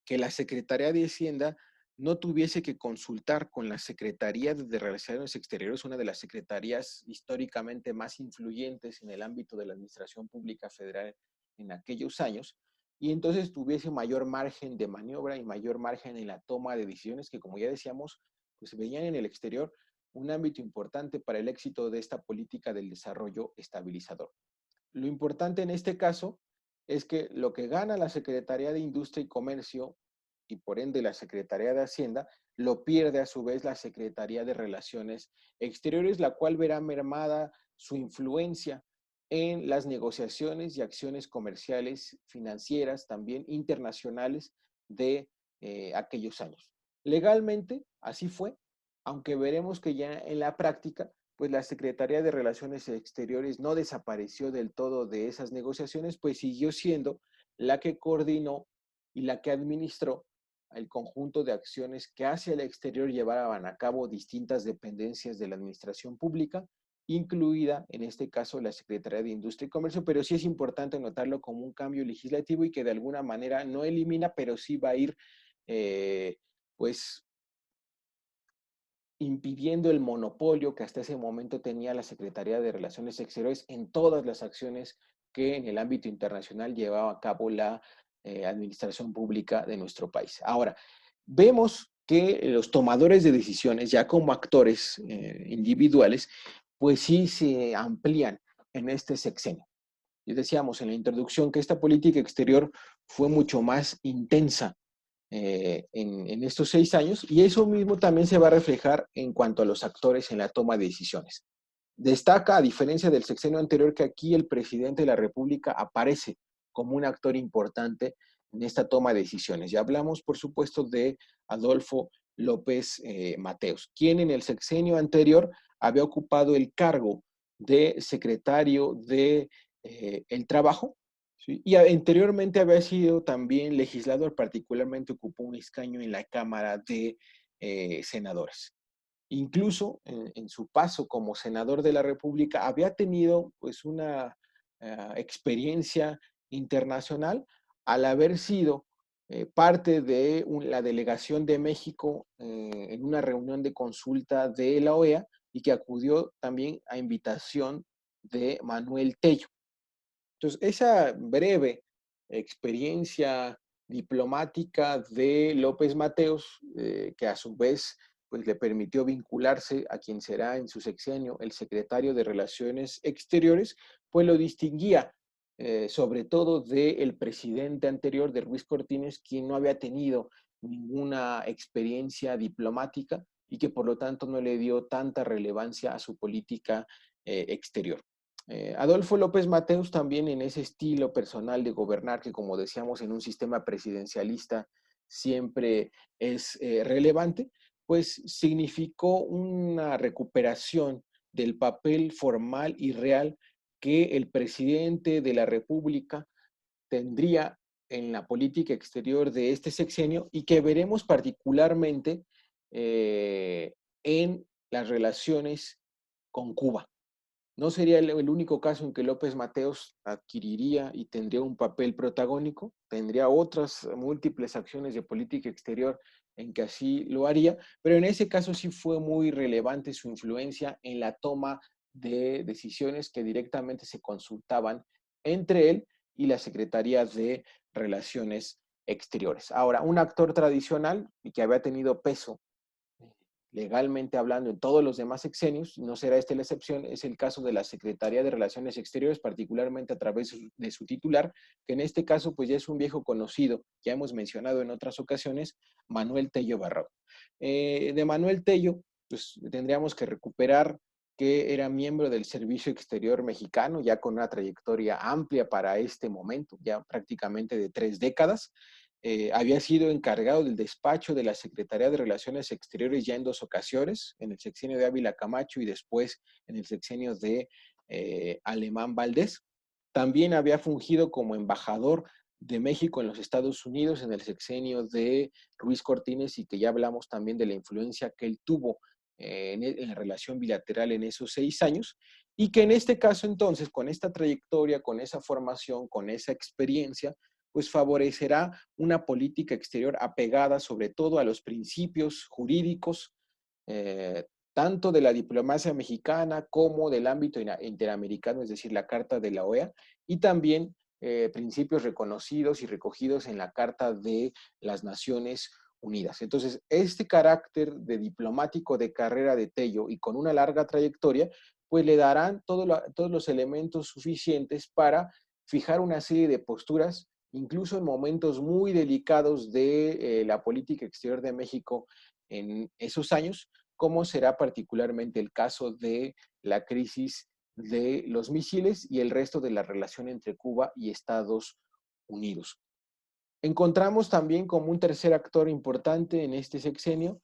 Speaker 1: que la Secretaría de Hacienda no tuviese que consultar con la Secretaría de Relaciones Exteriores, una de las secretarías históricamente más influyentes en el ámbito de la Administración Pública Federal en aquellos años, y entonces tuviese mayor margen de maniobra y mayor margen en la toma de decisiones que, como ya decíamos, pues veían en el exterior un ámbito importante para el éxito de esta política del desarrollo estabilizador. Lo importante en este caso es que lo que gana la Secretaría de Industria y Comercio y por ende la Secretaría de Hacienda, lo pierde a su vez la Secretaría de Relaciones Exteriores, la cual verá mermada su influencia en las negociaciones y acciones comerciales, financieras, también internacionales de aquellos años. Legalmente, así fue, aunque veremos que ya en la práctica pues la Secretaría de Relaciones Exteriores no desapareció del todo de esas negociaciones, pues siguió siendo la que coordinó y la que administró el conjunto de acciones que hacia el exterior llevaban a cabo distintas dependencias de la administración pública, incluida en este caso la Secretaría de Industria y Comercio, pero sí es importante notarlo como un cambio legislativo y que de alguna manera no elimina, pero sí va a ir pues impidiendo el monopolio que hasta ese momento tenía la Secretaría de Relaciones Exteriores en todas las acciones que en el ámbito internacional llevaba a cabo la administración pública de nuestro país. Ahora, vemos que los tomadores de decisiones, ya como actores individuales, pues sí se amplían en este sexenio. Y decíamos en la introducción que esta política exterior fue mucho más intensa en estos 6 años y eso mismo también se va a reflejar en cuanto a los actores en la toma de decisiones. Destaca, a diferencia del sexenio anterior, que aquí el presidente de la República aparece como un actor importante en esta toma de decisiones. Ya hablamos, por supuesto, de Adolfo López Mateos, quien en el sexenio anterior había ocupado el cargo de secretario de el Trabajo, ¿sí? Y anteriormente había sido también legislador, particularmente ocupó un escaño en la Cámara de Senadores. Incluso en su paso como senador de la República había tenido pues una experiencia internacional al haber sido parte de la delegación de México en una reunión de consulta de la OEA y que acudió también a invitación de Manuel Tello. Entonces, esa breve experiencia diplomática de López Mateos, que a su vez pues, le permitió vincularse a quien será en su sexenio el secretario de Relaciones Exteriores, pues lo distinguía sobre todo del presidente anterior, de Ruiz Cortines, quien no había tenido ninguna experiencia diplomática y que por lo tanto no le dio tanta relevancia a su política exterior. Adolfo López Mateos también en ese estilo personal de gobernar que, como decíamos, en un sistema presidencialista siempre es relevante, pues significó una recuperación del papel formal y real que el presidente de la República tendría en la política exterior de este sexenio y que veremos particularmente eh, en las relaciones con Cuba. No sería el único caso en que López Mateos adquiriría y tendría un papel protagónico, tendría otras múltiples acciones de política exterior en que así lo haría, pero en ese caso sí fue muy relevante su influencia en la toma de decisiones que directamente se consultaban entre él y la Secretaría de Relaciones Exteriores. Ahora, un actor tradicional y que había tenido peso legalmente hablando en todos los demás sexenios, no será esta la excepción, es el caso de la Secretaría de Relaciones Exteriores, particularmente a través de su titular, que en este caso pues ya es un viejo conocido, ya hemos mencionado en otras ocasiones, Manuel Tello Barrow. De Manuel Tello, pues tendríamos que recuperar que era miembro del Servicio Exterior Mexicano, ya con una trayectoria amplia para este momento, ya prácticamente de 3 décadas. Había sido encargado del despacho de la Secretaría de Relaciones Exteriores ya en 2 ocasiones, en el sexenio de Ávila Camacho y después en el sexenio de Alemán Valdés. También había fungido como embajador de México en los Estados Unidos en el sexenio de Ruiz Cortines y que ya hablamos también de la influencia que él tuvo en la relación bilateral en esos 6 años y que en este caso entonces, con esta trayectoria, con esa formación, con esa experiencia, pues favorecerá una política exterior apegada sobre todo a los principios jurídicos, eh, tanto de la diplomacia mexicana como del ámbito interamericano, es decir, la Carta de la OEA, y también principios reconocidos y recogidos en la Carta de las Naciones Unidas. Entonces, este carácter de diplomático de carrera de Tello y con una larga trayectoria, pues le darán todos los elementos suficientes para fijar una serie de posturas incluso en momentos muy delicados de la política exterior de México en esos años, como será particularmente el caso de la crisis de los misiles y el resto de la relación entre Cuba y Estados Unidos. Encontramos también como un tercer actor importante en este sexenio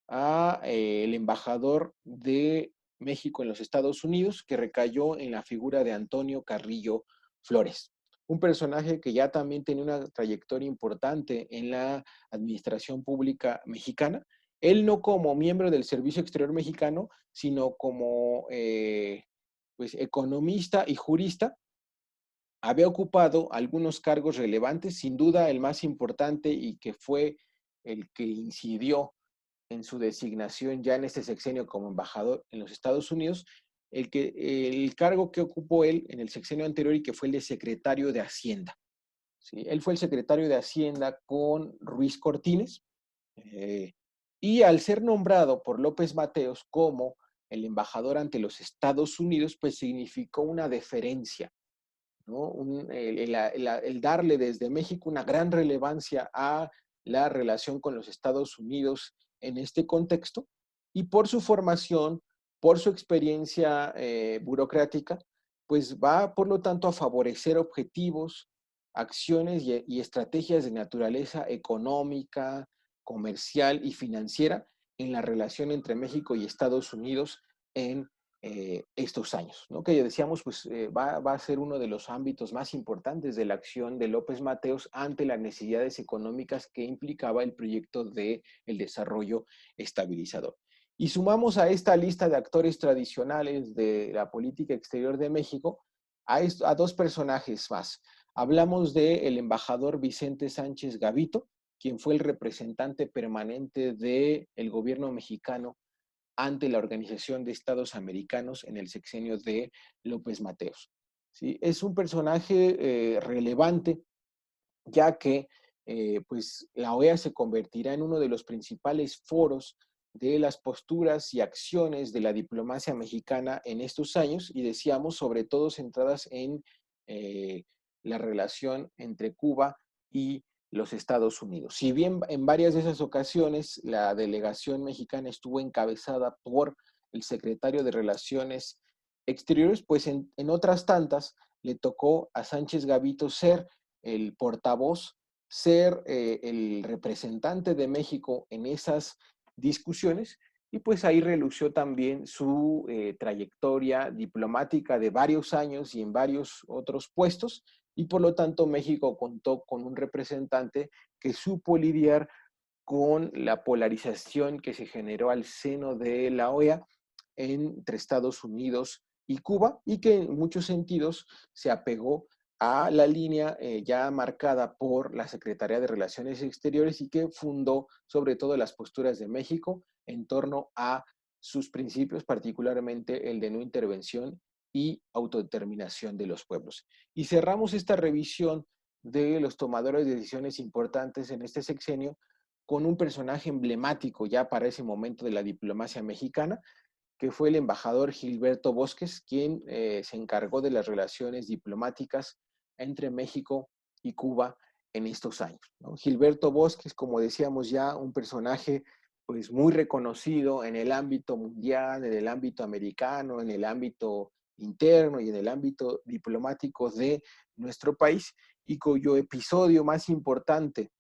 Speaker 1: a el embajador de México en los Estados Unidos, que recayó en la figura de Antonio Carrillo Flores, un personaje que ya también tiene una trayectoria importante en la administración pública mexicana. Él no como miembro del Servicio Exterior Mexicano, sino como pues, economista y jurista, había ocupado algunos cargos relevantes, sin duda el más importante y que fue el que incidió en su designación ya en este sexenio como embajador en los Estados Unidos, el cargo que ocupó él en el sexenio anterior y que fue el de secretario de Hacienda. ¿Sí? Él fue el secretario de Hacienda con Ruiz Cortines eh, y al ser nombrado por López Mateos como el embajador ante los Estados Unidos, pues significó una deferencia, ¿no? El darle desde México una gran relevancia a la relación con los Estados Unidos en este contexto y por su formación, por su experiencia burocrática, pues va por lo tanto a favorecer objetivos, acciones y estrategias de naturaleza económica, comercial y financiera en la relación entre México y Estados Unidos en estos años, ¿no? Que decíamos, pues va a ser uno de los ámbitos más importantes de la acción de López Mateos ante las necesidades económicas que implicaba el proyecto de el desarrollo estabilizador. Y sumamos a esta lista de actores tradicionales de la política exterior de México a 2 personajes más. Hablamos del embajador Vicente Sánchez Gavito, quien fue el representante permanente del gobierno mexicano ante la Organización de Estados Americanos en el sexenio de López Mateos. ¿sí? Es un personaje relevante, ya que pues la OEA se convertirá en uno de los principales foros de las posturas y acciones de la diplomacia mexicana en estos años, y decíamos sobre todo centradas en eh, la relación entre Cuba y los Estados Unidos. Si bien en varias de esas ocasiones la delegación mexicana estuvo encabezada por el secretario de Relaciones Exteriores, pues en otras tantas le tocó a Sánchez Gavito ser el portavoz, ser el representante de México en esas discusiones, y pues ahí relució también su trayectoria diplomática de varios años y en varios otros puestos, y por lo tanto México contó con un representante que supo lidiar con la polarización que se generó al seno de la OEA entre Estados Unidos y Cuba, y que en muchos sentidos se apegó a la línea ya marcada por la Secretaría de Relaciones Exteriores, y que fundó sobre todo las posturas de México en torno a sus principios, particularmente el de no intervención y autodeterminación de los pueblos. Y cerramos esta revisión de los tomadores de decisiones importantes en este sexenio con un personaje emblemático ya para ese momento de la diplomacia mexicana, que fue el embajador Gilberto Bosques, quien se encargó de las relaciones diplomáticas entre México y Cuba en estos años, ¿no? Gilberto Bosques, como decíamos ya, un personaje pues muy reconocido en el ámbito mundial, en el ámbito americano, en el ámbito interno y en el ámbito diplomático de nuestro país, y cuyo episodio más importante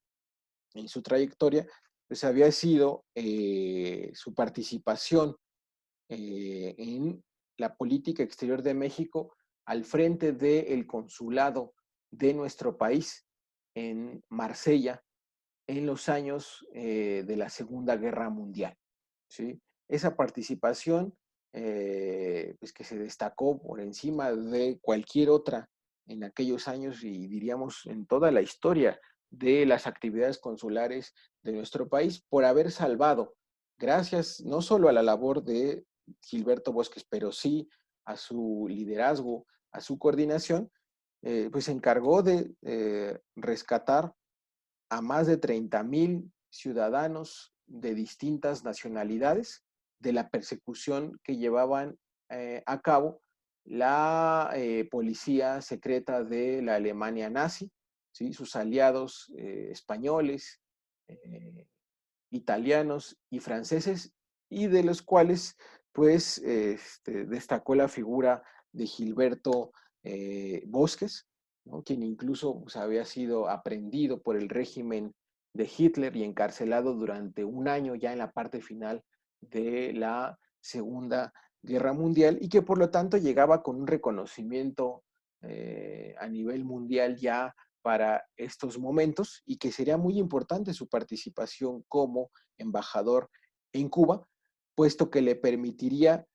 Speaker 1: en su trayectoria pues había sido su participación en la política exterior de México al frente del consulado de nuestro país en Marsella en los años de la Segunda Guerra Mundial, ¿sí? Esa participación, pues que se destacó por encima de cualquier otra en aquellos años, y diríamos en toda la historia de las actividades consulares de nuestro país, por haber salvado, gracias no solo a la labor de Gilberto Bosques, pero sí a su liderazgo, a su coordinación, pues se encargó de rescatar a más de 30,000 ciudadanos de distintas nacionalidades de la persecución que llevaban a cabo la policía secreta de la Alemania nazi, ¿sí? Sus aliados españoles, eh, italianos y franceses, y de los cuales pues destacó la figura de Gilberto Bosques, ¿no? Quien incluso pues, había sido aprendido por el régimen de Hitler y encarcelado durante un año ya en la parte final de la Segunda Guerra Mundial, y que por lo tanto llegaba con un reconocimiento a nivel mundial ya para estos momentos, y que sería muy importante su participación como embajador en Cuba, puesto que le permitiría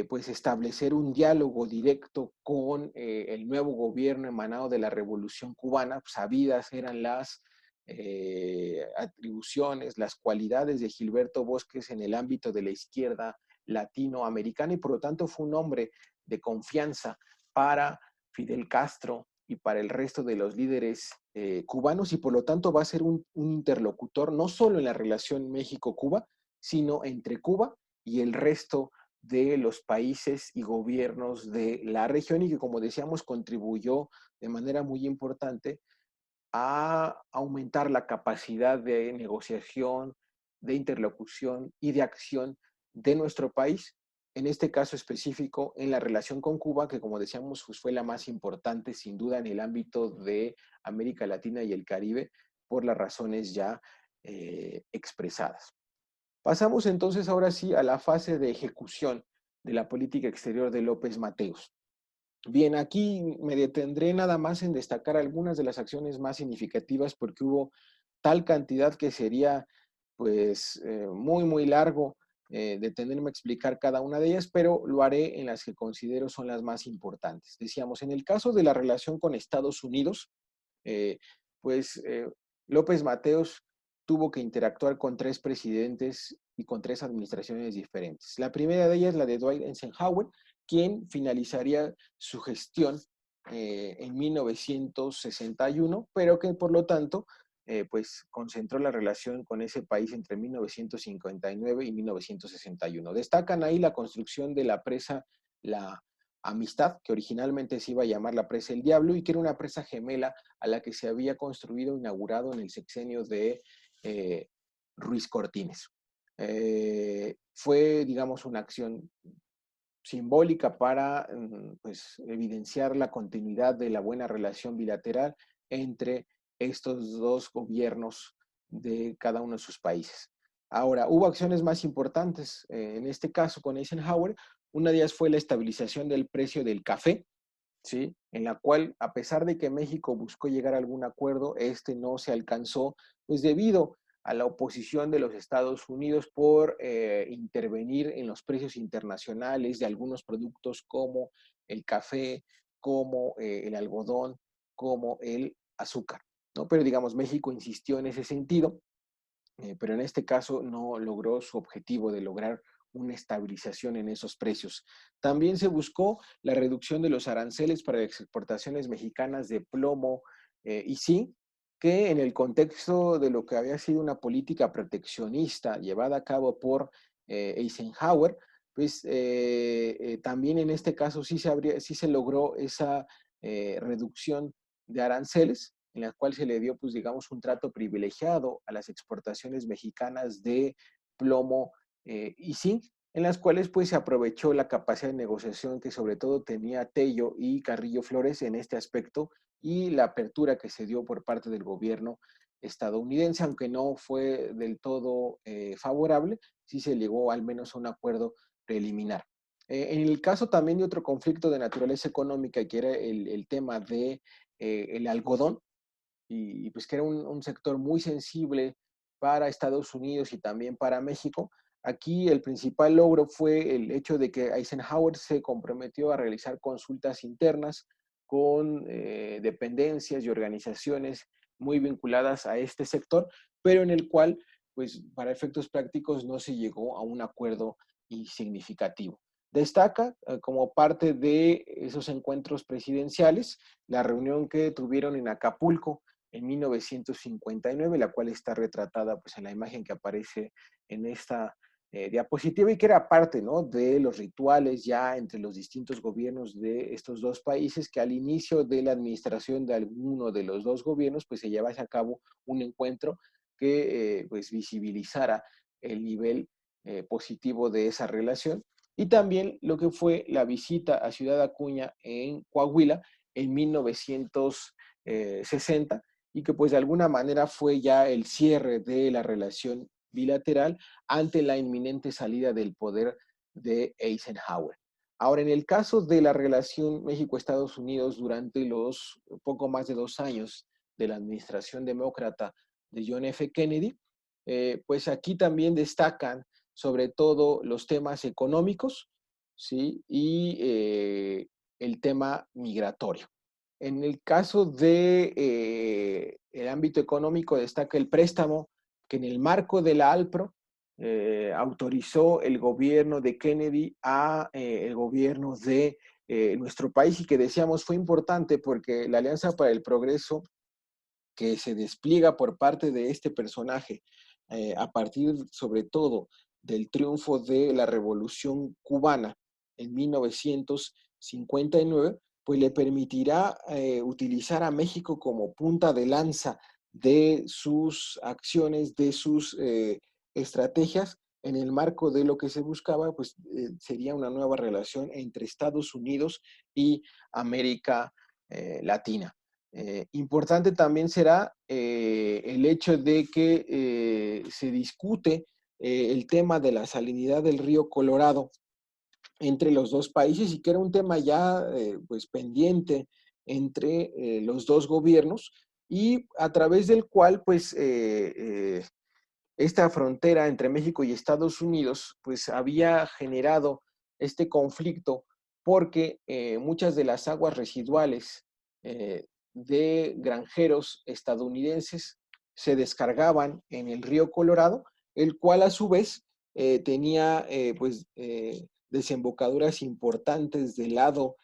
Speaker 1: pues establecer un diálogo directo con el nuevo gobierno emanado de la Revolución Cubana. Sabidas eran las atribuciones, las cualidades de Gilberto Bosques en el ámbito de la izquierda latinoamericana, y por lo tanto fue un hombre de confianza para Fidel Castro y para el resto de los líderes cubanos, y por lo tanto va a ser un interlocutor no solo en la relación México-Cuba, sino entre Cuba y el resto de los países y gobiernos de la región, y que, como decíamos, contribuyó de manera muy importante a aumentar la capacidad de negociación, de interlocución y de acción de nuestro país, en este caso específico en la relación con Cuba, que como decíamos pues fue la más importante sin duda en el ámbito de América Latina y el Caribe, por las razones ya expresadas. Pasamos entonces ahora sí a la fase de ejecución de la política exterior de López Mateos. Bien, aquí me detendré nada más en destacar algunas de las acciones más significativas, porque hubo tal cantidad que sería pues muy largo detenerme a explicar cada una de ellas, pero lo haré en las que considero son las más importantes. Decíamos, en el caso de la relación con Estados Unidos, eh, pues López Mateos tuvo que interactuar con tres presidentes y con tres administraciones diferentes. La primera de ellas, la de Dwight Eisenhower, quien finalizaría su gestión en 1961, pero que por lo tanto pues concentró la relación con ese país entre 1959 y 1961. Destacan ahí la construcción de la presa La Amistad, que originalmente se iba a llamar la presa El Diablo y que era una presa gemela a la que se había construido, inaugurado en el sexenio de Ruiz Cortines. Fue, digamos, una acción simbólica para pues, evidenciar la continuidad de la buena relación bilateral entre estos dos gobiernos de cada uno de sus países. Ahora, hubo acciones más importantes en este caso con Eisenhower. Una de ellas fue la estabilización del precio del café, ¿sí? En la cual, a pesar de que México buscó llegar a algún acuerdo, este no se alcanzó, pues debido a la oposición de los Estados Unidos por intervenir en los precios internacionales de algunos productos como el café, como el algodón, como el azúcar, ¿no? Pero digamos, México insistió en ese sentido, pero en este caso no logró su objetivo de lograr una estabilización en esos precios. También se buscó la reducción de los aranceles para las exportaciones mexicanas de plomo y zinc, que en el contexto de lo que había sido una política proteccionista llevada a cabo por Eisenhower, pues también en este caso sí se logró esa reducción de aranceles, en la cual se le dio, pues digamos, un trato privilegiado a las exportaciones mexicanas de plomo y zinc, en las cuales pues se aprovechó la capacidad de negociación que sobre todo tenía Tello y Carrillo Flores en este aspecto y la apertura que se dio por parte del gobierno estadounidense, aunque no fue del todo favorable, sí se llegó al menos a un acuerdo preliminar. En el caso también de otro conflicto de naturaleza económica, que era el tema de el algodón, y pues que era un sector muy sensible para Estados Unidos y también para México. Aquí el principal logro fue el hecho de que Eisenhower se comprometió a realizar consultas internas con dependencias y organizaciones muy vinculadas a este sector, pero en el cual, pues para efectos prácticos, no se llegó a un acuerdo significativo. Destaca como parte de esos encuentros presidenciales la reunión que tuvieron en Acapulco en 1959, la cual está retratada pues, en la imagen que aparece en esta diapositiva y que era parte, ¿no?, de los rituales ya entre los distintos gobiernos de estos dos países, que al inicio de la administración de alguno de los dos gobiernos pues se llevase a cabo un encuentro que pues visibilizara el nivel positivo de esa relación, y también lo que fue la visita a Ciudad Acuña en Coahuila en 1960, y que pues de alguna manera fue ya el cierre de la relación bilateral ante la inminente salida del poder de Eisenhower. Ahora, en el caso de la relación México-Estados Unidos durante los poco más de 2 años de la administración demócrata de John F. Kennedy, pues aquí también destacan sobre todo los temas económicos, ¿sí? Y el tema migratorio. En el caso de el ámbito económico destaca el préstamo que en el marco de la ALPRO autorizó el gobierno de Kennedy a el gobierno de nuestro país, y que decíamos fue importante porque la Alianza para el Progreso que se despliega por parte de este personaje a partir sobre todo del triunfo de la Revolución Cubana en 1959, pues le permitirá utilizar a México como punta de lanza de sus acciones, de sus estrategias, en el marco de lo que se buscaba, pues sería una nueva relación entre Estados Unidos y América Latina. Importante también será el hecho de que se discute el tema de la salinidad del río Colorado entre los dos países, y que era un tema ya pues pendiente entre los dos gobiernos, y a través del cual pues esta frontera entre México y Estados Unidos pues había generado este conflicto porque muchas de las aguas residuales de granjeros estadounidenses se descargaban en el río Colorado, el cual a su vez tenía desembocaduras importantes del lado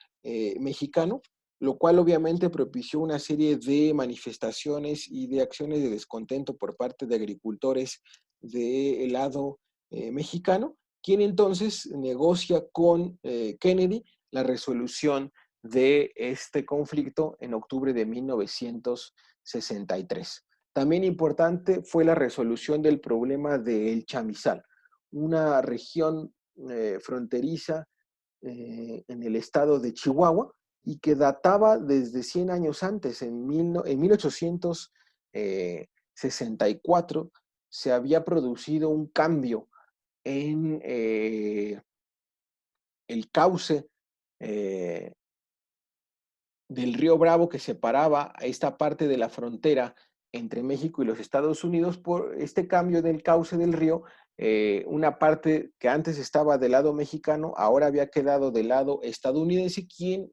Speaker 1: mexicano, lo cual obviamente propició una serie de manifestaciones y de acciones de descontento por parte de agricultores del lado mexicano, quien entonces negocia con Kennedy la resolución de este conflicto en octubre de 1963. También importante fue la resolución del problema del Chamizal, una región fronteriza en el estado de Chihuahua y que databa desde 100 años antes, en 1864, se había producido un cambio en el cauce eh, del río Bravo que separaba a esta parte de la frontera entre México y los Estados Unidos. Por este cambio del cauce del río, una parte que antes estaba del lado mexicano, ahora había quedado del lado estadounidense, quien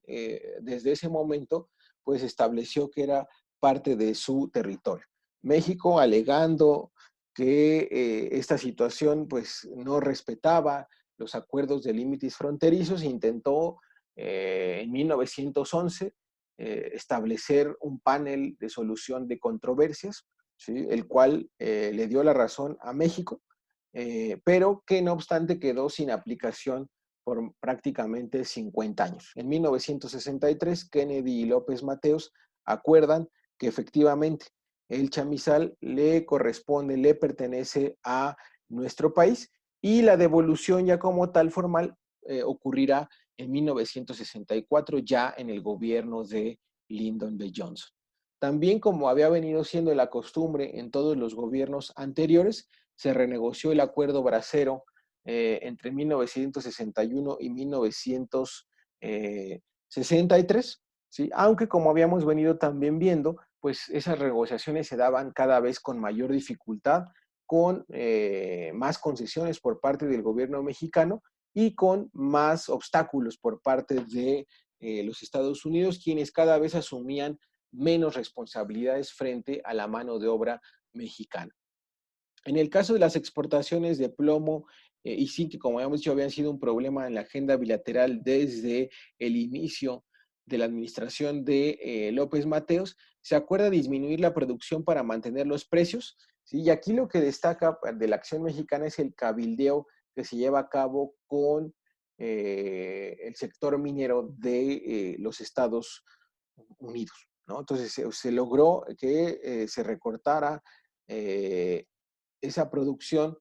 Speaker 1: desde ese momento pues estableció que era parte de su territorio. México, alegando que esta situación pues no respetaba los acuerdos de límites fronterizos, intentó en 1911 establecer un panel de solución de controversias, ¿sí? El cual le dio la razón a México, pero que no obstante quedó sin aplicación por prácticamente 50 años. En 1963, Kennedy y López Mateos acuerdan que efectivamente el chamizal le corresponde, le pertenece a nuestro país y la devolución ya como tal formal ocurrirá en 1964 ya en el gobierno de Lyndon B. Johnson. También, como había venido siendo la costumbre en todos los gobiernos anteriores, se renegoció el acuerdo bracero entre 1961 y 1963, ¿sí? Aunque como habíamos venido también viendo, pues esas negociaciones se daban cada vez con mayor dificultad, con más concesiones por parte del gobierno mexicano y con más obstáculos por parte de los Estados Unidos, quienes cada vez asumían menos responsabilidades frente a la mano de obra mexicana. En el caso de las exportaciones de plomo y zinc, que como habíamos dicho, habían sido un problema en la agenda bilateral desde el inicio de la administración de López Mateos, se acuerda disminuir la producción para mantener los precios, ¿sí? Y aquí lo que destaca de la acción mexicana es el cabildeo que se lleva a cabo con el sector minero de los Estados Unidos, ¿no? Entonces se logró que se recortara esa producción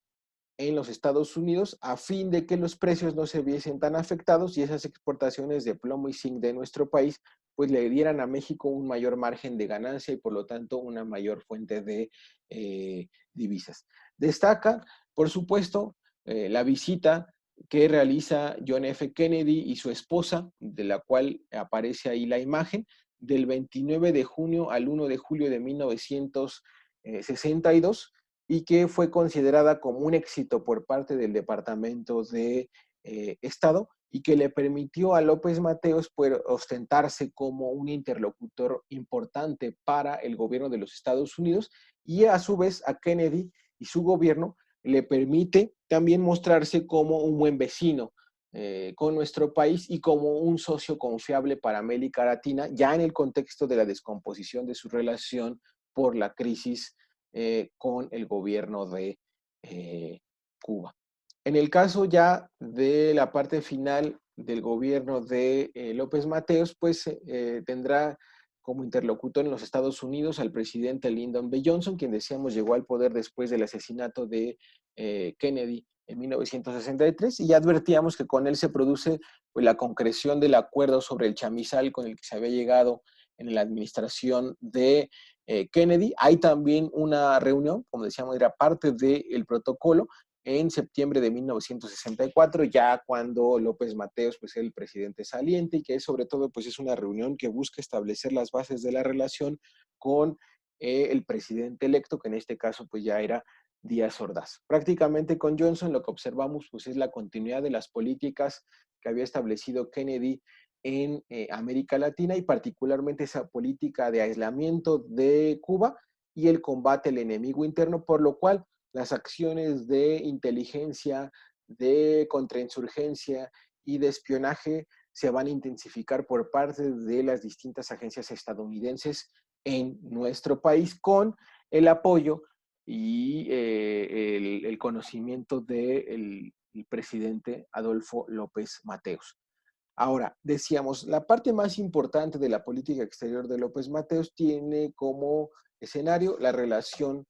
Speaker 1: en los Estados Unidos a fin de que los precios no se viesen tan afectados y esas exportaciones de plomo y zinc de nuestro país pues le dieran a México un mayor margen de ganancia y por lo tanto una mayor fuente de divisas. Destaca, por supuesto, la visita que realiza John F. Kennedy y su esposa, de la cual aparece ahí la imagen, del 29 de junio al 1 de julio de 1962, y que fue considerada como un éxito por parte del Departamento de Estado y que le permitió a López Mateos poder ostentarse como un interlocutor importante para el gobierno de los Estados Unidos y a su vez a Kennedy y su gobierno le permite también mostrarse como un buen vecino con nuestro país y como un socio confiable para América Latina, ya en el contexto de la descomposición de su relación por la crisis con el gobierno de Cuba. En el caso ya de la parte final del gobierno de López Mateos, pues tendrá como interlocutor en los Estados Unidos al presidente Lyndon B. Johnson, quien decíamos llegó al poder después del asesinato de Kennedy en 1963, y ya advertíamos que con él se produce pues, la concreción del acuerdo sobre el chamizal con el que se había llegado en la administración de Kennedy. Hay también una reunión, como decíamos, era parte del protocolo en septiembre de 1964, ya cuando López Mateos pues, es el presidente saliente y que sobre todo pues, es una reunión que busca establecer las bases de la relación con el presidente electo, que en este caso pues, ya era Díaz Ordaz. Prácticamente con Johnson lo que observamos pues, es la continuidad de las políticas que había establecido Kennedy en América Latina y particularmente esa política de aislamiento de Cuba y el combate al enemigo interno, por lo cual las acciones de inteligencia, de contrainsurgencia y de espionaje se van a intensificar por parte de las distintas agencias estadounidenses en nuestro país con el apoyo y el conocimiento del presidente Adolfo López Mateos. Ahora, decíamos, la parte más importante de la política exterior de López Mateos tiene como escenario la relación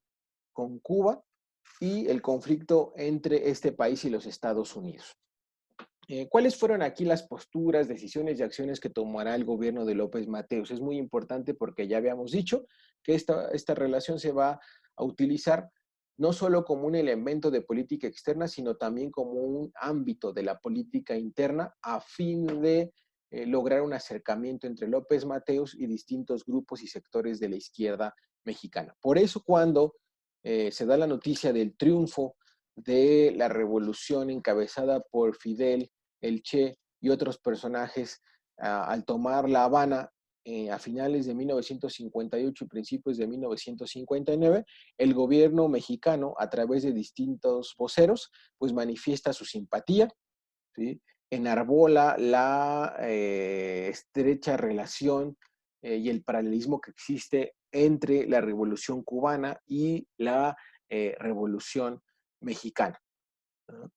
Speaker 1: con Cuba y el conflicto entre este país y los Estados Unidos. ¿Cuáles fueron aquí las posturas, decisiones y acciones que tomará el gobierno de López Mateos? Es muy importante porque ya habíamos dicho que esta relación se va a utilizar no solo como un elemento de política externa, sino también como un ámbito de la política interna a fin de lograr un acercamiento entre López Mateos y distintos grupos y sectores de la izquierda mexicana. Por eso cuando se da la noticia del triunfo de la revolución encabezada por Fidel, el Che y otros personajes al tomar La Habana a finales de 1958 y principios de 1959, el gobierno mexicano, a través de distintos voceros, pues manifiesta su simpatía, ¿sí? Enarbola la estrecha relación y el paralelismo que existe entre la Revolución Cubana y la Revolución Mexicana.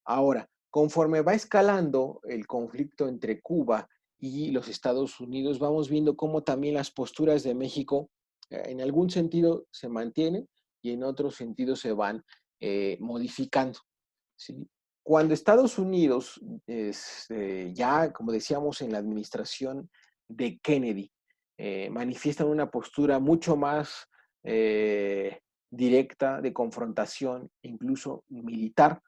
Speaker 1: Ahora, conforme va escalando el conflicto entre Cuba y los Estados Unidos, vamos viendo cómo también las posturas de México en algún sentido se mantienen y en otros sentidos se van modificando, ¿sí? Cuando Estados Unidos, ya como decíamos en la administración de Kennedy, manifiestan una postura mucho más directa de confrontación, incluso militar,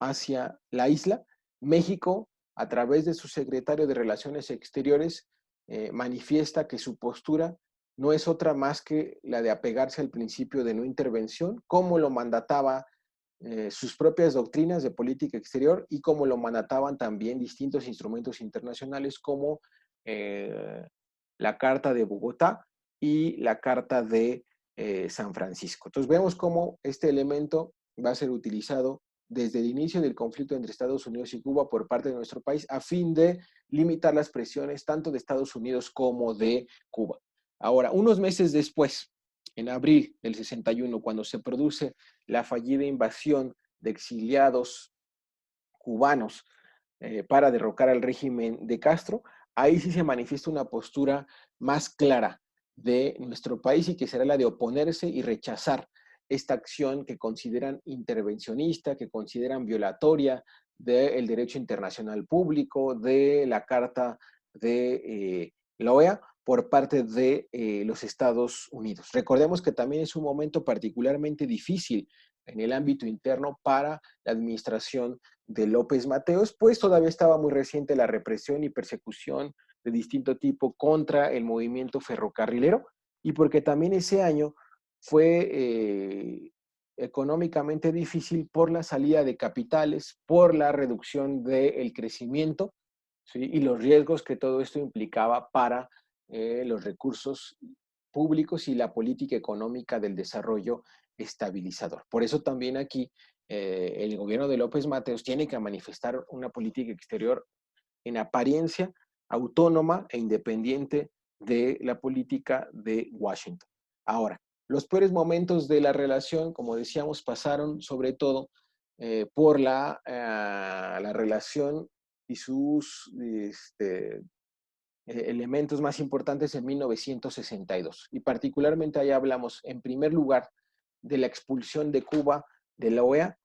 Speaker 1: hacia la isla, México, a través de su secretario de Relaciones Exteriores, manifiesta que su postura no es otra más que la de apegarse al principio de no intervención, como lo mandataba sus propias doctrinas de política exterior y como lo mandataban también distintos instrumentos internacionales como la Carta de Bogotá y la Carta de San Francisco. Entonces vemos cómo este elemento va a ser utilizado desde el inicio del conflicto entre Estados Unidos y Cuba por parte de nuestro país a fin de limitar las presiones tanto de Estados Unidos como de Cuba. Ahora, unos meses después, en abril del 61, cuando se produce la fallida invasión de exiliados cubanos para derrocar al régimen de Castro, ahí sí se manifiesta una postura más clara de nuestro país y que será la de oponerse y rechazar esta acción que consideran intervencionista, que consideran violatoria del derecho internacional público, de la Carta de la OEA por parte de los Estados Unidos. Recordemos que también es un momento particularmente difícil en el ámbito interno para la administración de López Mateos, pues todavía estaba muy reciente la represión y persecución de distinto tipo contra el movimiento ferrocarrilero y porque también ese año fue económicamente difícil por la salida de capitales, por la reducción del crecimiento, ¿sí? Y los riesgos que todo esto implicaba para los recursos públicos y la política económica del desarrollo estabilizador. Por eso también aquí el gobierno de López Mateos tiene que manifestar una política exterior en apariencia autónoma e independiente de la política de Washington. Ahora, los peores momentos de la relación, como decíamos, pasaron sobre todo por la relación y sus elementos más importantes en 1962. Y particularmente ahí hablamos, en primer lugar, de la expulsión de Cuba de la OEA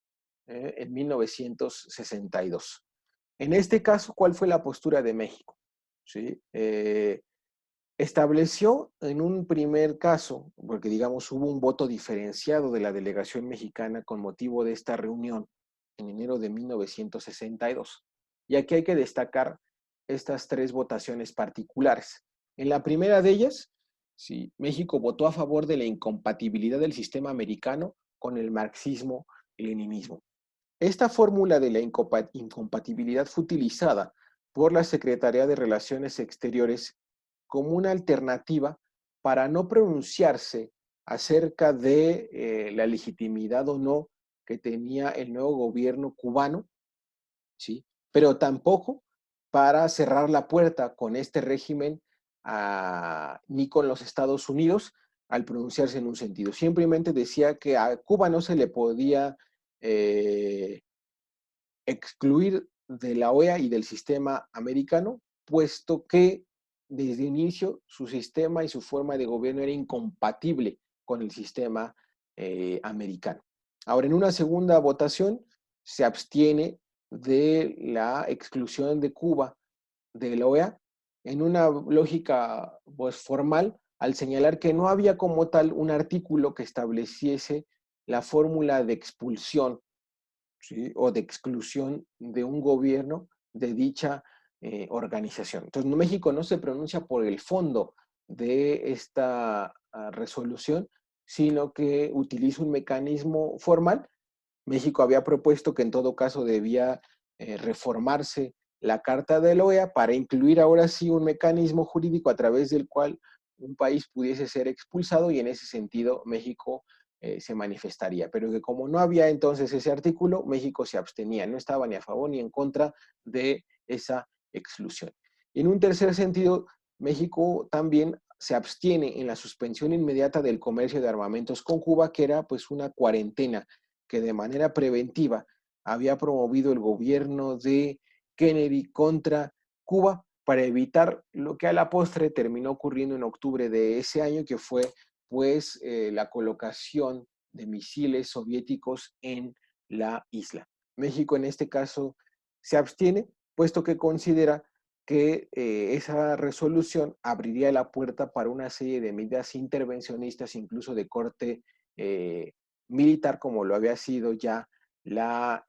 Speaker 1: en 1962. En este caso, ¿cuál fue la postura de México? ¿Sí? Estableció en un primer caso, porque digamos hubo un voto diferenciado de la delegación mexicana con motivo de esta reunión en enero de 1962. Y aquí hay que destacar estas tres votaciones particulares. En la primera de ellas, sí, México votó a favor de la incompatibilidad del sistema americano con el marxismo-leninismo. Esta fórmula de la incompatibilidad fue utilizada por la Secretaría de Relaciones Exteriores como una alternativa para no pronunciarse acerca de la legitimidad o no que tenía el nuevo gobierno cubano, ¿sí? Pero tampoco para cerrar la puerta con este régimen ni con los Estados Unidos al pronunciarse en un sentido. Simplemente decía que a Cuba no se le podía excluir de la OEA y del sistema americano, puesto que desde el inicio su sistema y su forma de gobierno era incompatible con el sistema americano. Ahora, en una segunda votación se abstiene de la exclusión de Cuba de la OEA en una lógica pues, formal al señalar que no había como tal un artículo que estableciese la fórmula de expulsión, ¿sí?, o de exclusión de un gobierno de dicha organización. Entonces, México no se pronuncia por el fondo de esta resolución, sino que utiliza un mecanismo formal. México había propuesto que en todo caso debía reformarse la Carta de la OEA para incluir ahora sí un mecanismo jurídico a través del cual un país pudiese ser expulsado, y en ese sentido México se manifestaría. Pero que como no había entonces ese artículo, México se abstenía, no estaba ni a favor ni en contra de esa exclusión. Y en un tercer sentido, México también se abstiene en la suspensión inmediata del comercio de armamentos con Cuba, que era pues una cuarentena que de manera preventiva había promovido el gobierno de Kennedy contra Cuba para evitar lo que a la postre terminó ocurriendo en octubre de ese año, que fue pues la colocación de misiles soviéticos en la isla. México en este caso se abstiene, puesto que considera que esa resolución abriría la puerta para una serie de medidas intervencionistas, incluso de corte militar, como lo había sido ya la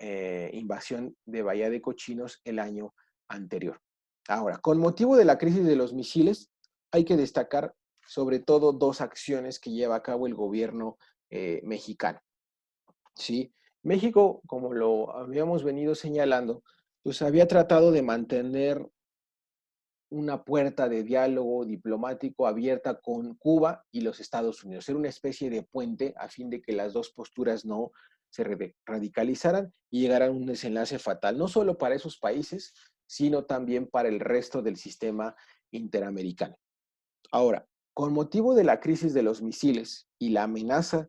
Speaker 1: invasión de Bahía de Cochinos el año anterior. Ahora, con motivo de la crisis de los misiles, hay que destacar sobre todo dos acciones que lleva a cabo el gobierno mexicano. ¿Sí? México, como lo habíamos venido señalando, pues había tratado de mantener una puerta de diálogo diplomático abierta con Cuba y los Estados Unidos. Ser una especie de puente a fin de que las dos posturas no se radicalizaran y llegaran a un desenlace fatal, no solo para esos países, sino también para el resto del sistema interamericano. Ahora, con motivo de la crisis de los misiles y la amenaza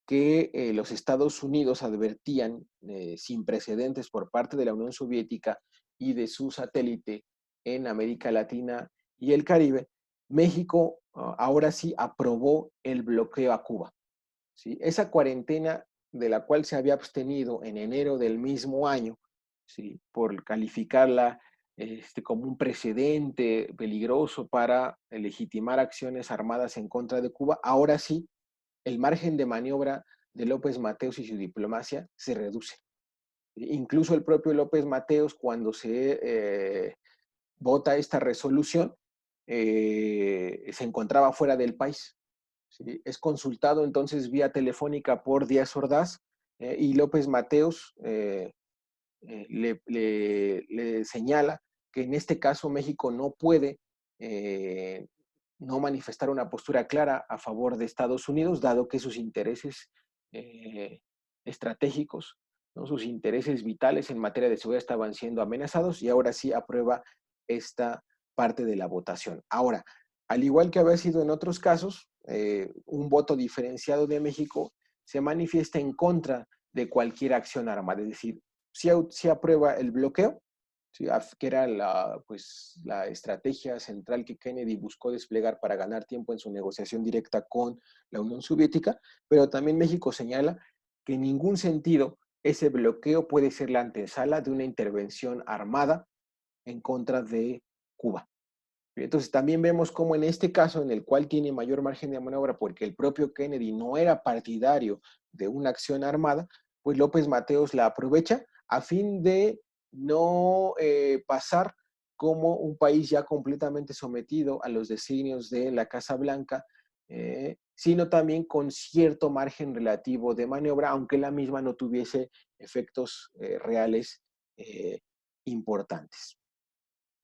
Speaker 1: que los Estados Unidos advertían sin precedentes por parte de la Unión Soviética y de su satélite en América Latina y el Caribe, México ahora sí aprobó el bloqueo a Cuba. ¿Sí? Esa cuarentena de la cual se había abstenido en enero del mismo año, ¿sí?, por calificarla como un precedente peligroso para legitimar acciones armadas en contra de Cuba, ahora sí el margen de maniobra de López Mateos y su diplomacia se reduce. Incluso el propio López Mateos, cuando se vota esta resolución, se encontraba fuera del país. ¿Sí? Es consultado entonces vía telefónica por Díaz Ordaz y López Mateos le señala que en este caso México no puede no manifestar una postura clara a favor de Estados Unidos, dado que sus intereses eh, estratégicos, ¿no?, sus intereses vitales en materia de seguridad estaban siendo amenazados, y ahora sí aprueba esta parte de la votación. Ahora, al igual que había sido en otros casos, un voto diferenciado de México se manifiesta en contra de cualquier acción armada, es decir, sí aprueba el bloqueo, ¿sí?, que era pues, la estrategia central que Kennedy buscó desplegar para ganar tiempo en su negociación directa con la Unión Soviética, pero también México señala que en ningún sentido ese bloqueo puede ser la antesala de una intervención armada en contra de Cuba. Entonces también vemos cómo en este caso, en el cual tiene mayor margen de maniobra porque el propio Kennedy no era partidario de una acción armada, pues López Mateos la aprovecha a fin de no pasar como un país ya completamente sometido a los designios de la Casa Blanca, sino también con cierto margen relativo de maniobra, aunque la misma no tuviese efectos reales importantes.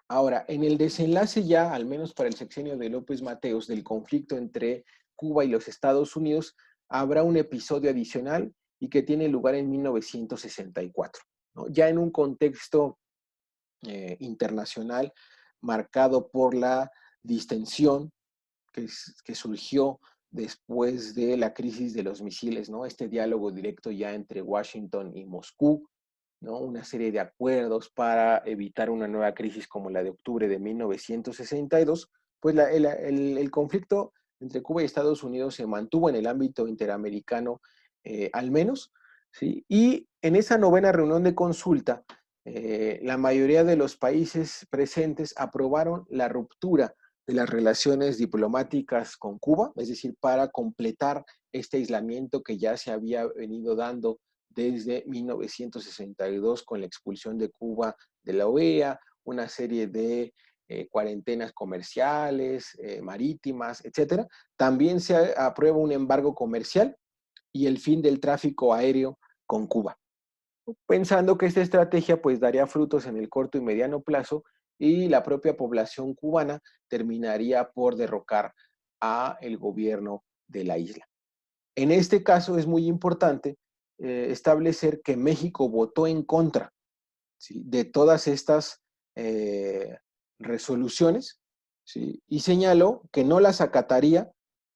Speaker 1: Ahora, en el desenlace ya, al menos para el sexenio de López Mateos, del conflicto entre Cuba y los Estados Unidos, habrá un episodio adicional y que tiene lugar en 1964, ¿no? Ya en un contexto internacional marcado por la distensión que surgió después de la crisis de los misiles, ¿no? Este diálogo directo ya entre Washington y Moscú, ¿no? Una serie de acuerdos para evitar una nueva crisis como la de octubre de 1962, pues el conflicto entre Cuba y Estados Unidos se mantuvo en el ámbito interamericano al menos, ¿sí? Y en esa novena reunión de consulta, la mayoría de los países presentes aprobaron la ruptura de las relaciones diplomáticas con Cuba, es decir, para completar este aislamiento que ya se había venido dando desde 1962 con la expulsión de Cuba de la OEA, una serie de cuarentenas comerciales, marítimas, etcétera. También se aprueba un embargo comercial y el fin del tráfico aéreo con Cuba, pensando que esta estrategia pues daría frutos en el corto y mediano plazo y la propia población cubana terminaría por derrocar a el gobierno de la isla. En este caso es muy importante establecer que México votó en contra, ¿sí?, de todas estas eh, resoluciones, ¿sí?, y señaló que no las acataría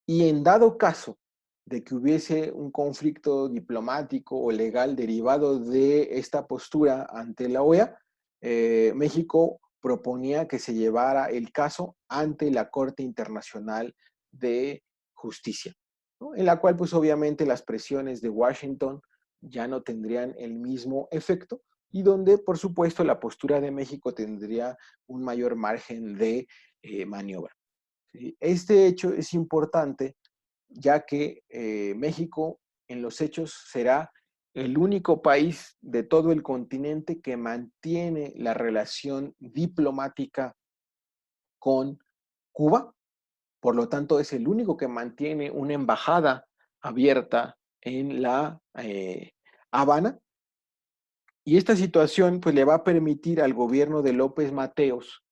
Speaker 1: y en dado caso de que hubiese un conflicto diplomático o legal derivado de esta postura ante la OEA, México proponía que se llevara el caso ante la Corte Internacional de Justicia, ¿no?, en la cual pues obviamente las presiones de Washington ya no tendrían el mismo efecto y donde por supuesto la postura de México tendría un mayor margen de maniobra, ¿sí? Este hecho es importante ya que México en los hechos será el único país de todo el continente que mantiene la relación diplomática con Cuba, por lo tanto es el único que mantiene una embajada abierta en la Habana, y esta situación pues le va a permitir al gobierno de López Mateos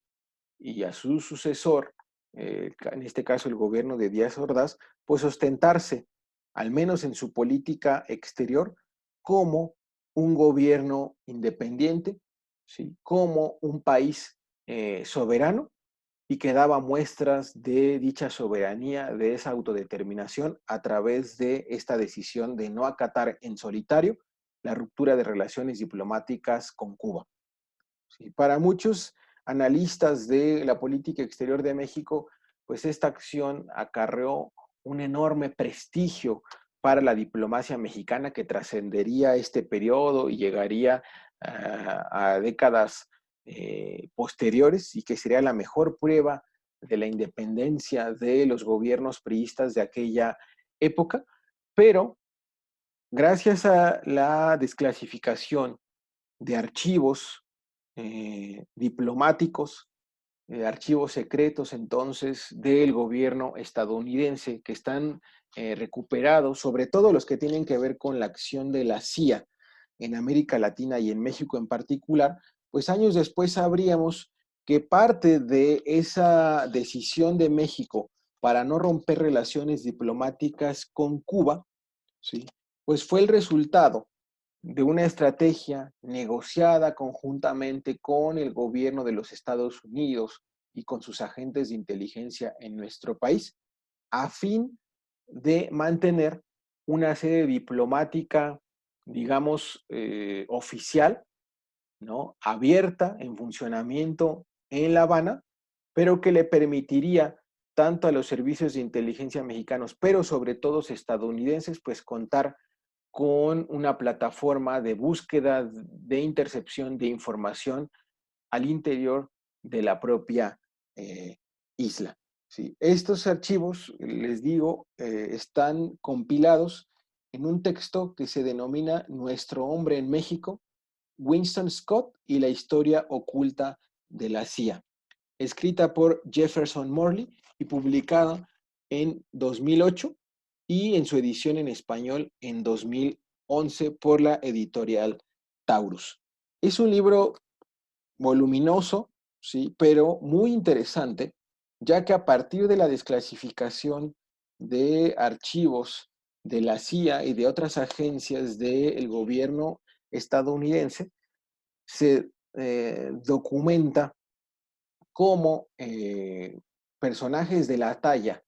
Speaker 1: y a su sucesor, en este caso el gobierno de Díaz Ordaz, pues ostentarse, al menos en su política exterior, como un gobierno independiente, ¿sí?, como un país soberano y que daba muestras de dicha soberanía, de esa autodeterminación a través de esta decisión de no acatar en solitario la ruptura de relaciones diplomáticas con Cuba. Sí, para muchos analistas de la política exterior de México, pues esta acción acarreó un enorme prestigio para la diplomacia mexicana que trascendería este periodo y llegaría a décadas posteriores y que sería la mejor prueba de la independencia de los gobiernos priistas de aquella época, pero gracias a la desclasificación de archivos diplomáticos, archivos secretos entonces del gobierno estadounidense que están recuperados, sobre todo los que tienen que ver con la acción de la CIA en América Latina y en México en particular, pues años después sabríamos que parte de esa decisión de México para no romper relaciones diplomáticas con Cuba, ¿sí?, pues fue el resultado de una estrategia negociada conjuntamente con el gobierno de los Estados Unidos y con sus agentes de inteligencia en nuestro país, a fin de mantener una sede diplomática, digamos, oficial, ¿no?, abierta, en funcionamiento en La Habana, pero que le permitiría tanto a los servicios de inteligencia mexicanos, pero sobre todo estadounidenses, pues contar con una plataforma de búsqueda, de intercepción de información al interior de la propia eh, isla. ¿Sí? Estos archivos, les digo, están compilados en un texto que se denomina Nuestro hombre en México, Winston Scott y la historia oculta de la CIA, escrita por Jefferson Morley y publicada en 2008 y en su edición en español en 2011 por la editorial Taurus. Es un libro voluminoso, ¿sí?, pero muy interesante, ya que a partir de la desclasificación de archivos de la CIA y de otras agencias del gobierno estadounidense, se documenta cómo personajes de la talla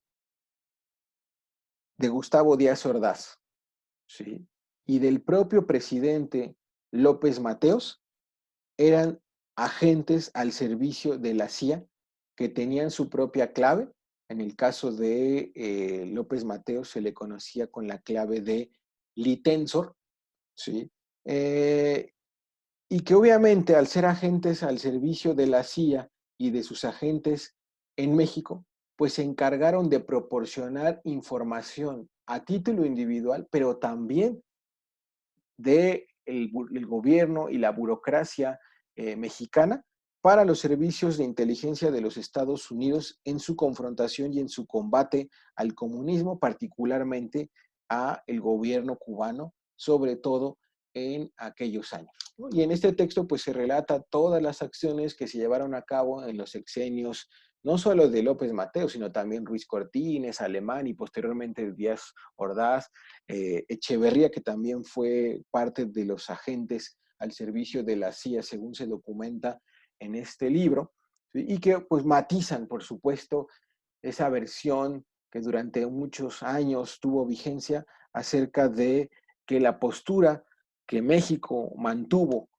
Speaker 1: de Gustavo Díaz Ordaz, ¿sí?, y del propio presidente López Mateos eran agentes al servicio de la CIA que tenían su propia clave. En el caso de López Mateos se le conocía con la clave de Litensor, ¿sí? Eh, y que obviamente al ser agentes al servicio de la CIA y de sus agentes en México, pues se encargaron de proporcionar información a título individual, pero también del el gobierno y la burocracia mexicana para los servicios de inteligencia de los Estados Unidos en su confrontación y en su combate al comunismo, particularmente a el gobierno cubano, sobre todo en aquellos años, ¿no? Y en este texto pues se relata todas las acciones que se llevaron a cabo en los sexenios, no solo de López Mateos, sino también Ruiz Cortines, Alemán y posteriormente Díaz Ordaz, Echeverría, que también fue parte de los agentes al servicio de la CIA, según se documenta en este libro, ¿sí? Y que pues matizan, por supuesto, esa versión que durante muchos años tuvo vigencia acerca de que la postura que México mantuvo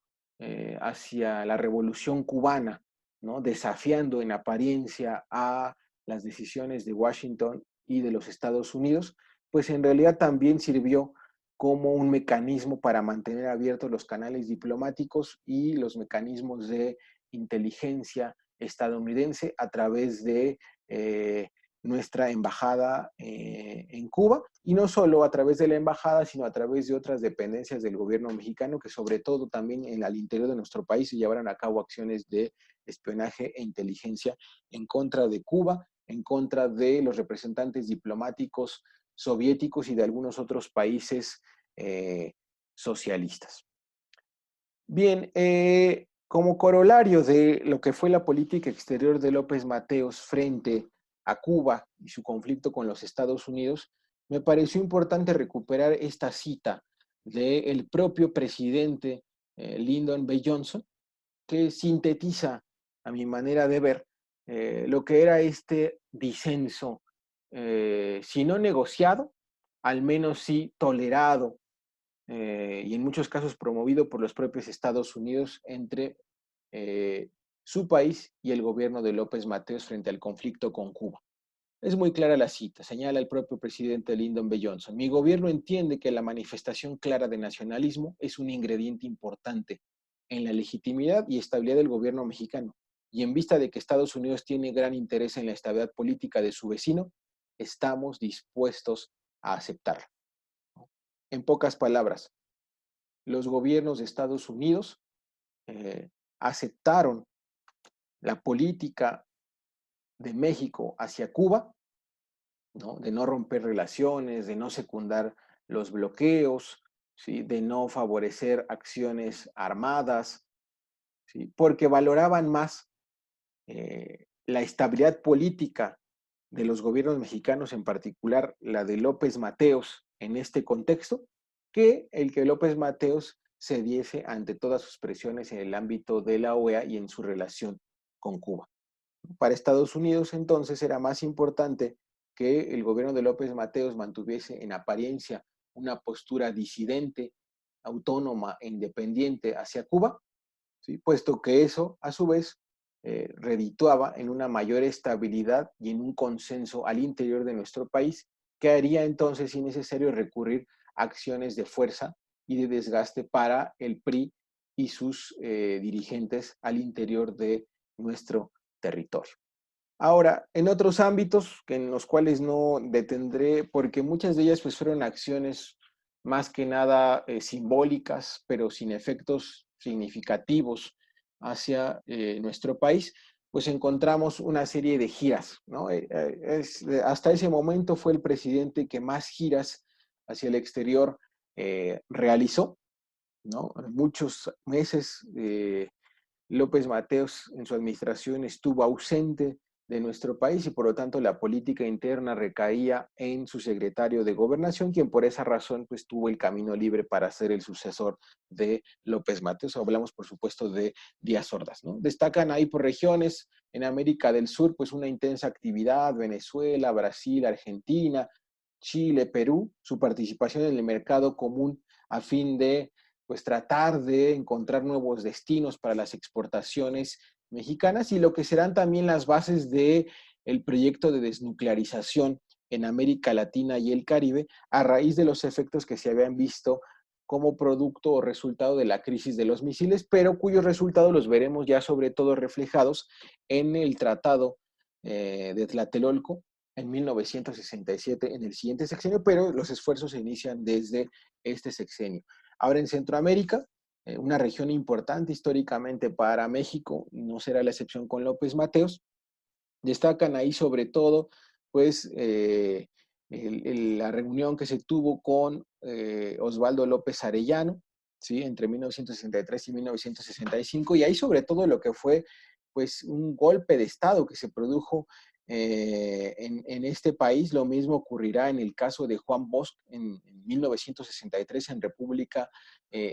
Speaker 1: hacia la revolución cubana, ¿no?, desafiando en apariencia a las decisiones de Washington y de los Estados Unidos, pues en realidad también sirvió como un mecanismo para mantener abiertos los canales diplomáticos y los mecanismos de inteligencia estadounidense a través de eh, nuestra embajada en Cuba, y no solo a través de la embajada, sino a través de otras dependencias del gobierno mexicano que sobre todo también en el interior de nuestro país se llevaron a cabo acciones de espionaje e inteligencia en contra de Cuba, en contra de los representantes diplomáticos soviéticos y de algunos otros países socialistas. Bien, como corolario de lo que fue la política exterior de López Mateos frente a Cuba y su conflicto con los Estados Unidos, me pareció importante recuperar esta cita del propio presidente Lyndon B. Johnson, que sintetiza, a mi manera de ver, lo que era este disenso, si no negociado, al menos sí tolerado y en muchos casos promovido por los propios Estados Unidos entre eh, su país y el gobierno de López Mateos frente al conflicto con Cuba. Es muy clara la cita, señala el propio presidente Lyndon B. Johnson. Mi gobierno entiende que la manifestación clara de nacionalismo es un ingrediente importante en la legitimidad y estabilidad del gobierno mexicano. Y en vista de que Estados Unidos tiene gran interés en la estabilidad política de su vecino, estamos dispuestos a aceptarla. En pocas palabras, los gobiernos de Estados Unidos aceptaron la política de México hacia Cuba, ¿no?, de no romper relaciones, de no secundar los bloqueos, ¿sí?, de no favorecer acciones armadas, ¿sí?, porque valoraban más la estabilidad política de los gobiernos mexicanos, en particular la de López Mateos en este contexto, que el que López Mateos cediese ante todas sus presiones en el ámbito de la OEA y en su relación con Cuba. Para Estados Unidos, entonces, era más importante que el gobierno de López Mateos mantuviese en apariencia una postura disidente, autónoma e independiente hacia Cuba, ¿sí?, puesto que eso, a su vez, redituaba en una mayor estabilidad y en un consenso al interior de nuestro país, que haría entonces innecesario recurrir a acciones de fuerza y de desgaste para el PRI y sus dirigentes al interior de nuestro territorio. Ahora, en otros ámbitos en los cuales no detendré, porque muchas de ellas pues fueron acciones más que nada simbólicas, pero sin efectos significativos hacia nuestro país, pues encontramos una serie de giras, ¿no? Hasta ese momento fue el presidente que más giras hacia el exterior realizó, ¿no? Muchos meses López Mateos en su administración estuvo ausente de nuestro país y por lo tanto la política interna recaía en su secretario de Gobernación, quien por esa razón pues tuvo el camino libre para ser el sucesor de López Mateos. Hablamos por supuesto de Díaz Ordaz, ¿no? Destacan ahí por regiones en América del Sur pues una intensa actividad, Venezuela, Brasil, Argentina, Chile, Perú, su participación en el mercado común a fin de pues tratar de encontrar nuevos destinos para las exportaciones mexicanas y lo que serán también las bases de el proyecto de desnuclearización en América Latina y el Caribe a raíz de los efectos que se habían visto como producto o resultado de la crisis de los misiles, pero cuyos resultados los veremos ya sobre todo reflejados en el Tratado de Tlatelolco en 1967 en el siguiente sexenio, pero los esfuerzos se inician desde este sexenio. Ahora en Centroamérica, una región importante históricamente para México, no será la excepción con López Mateos, destacan ahí sobre todo, pues, la reunión que se tuvo con Osvaldo López Arellano, ¿sí? Entre 1963 y 1965, y ahí sobre todo lo que fue, pues, un golpe de Estado que se produjo en este país. Lo mismo ocurrirá en el caso de Juan Bosch en 1963 en República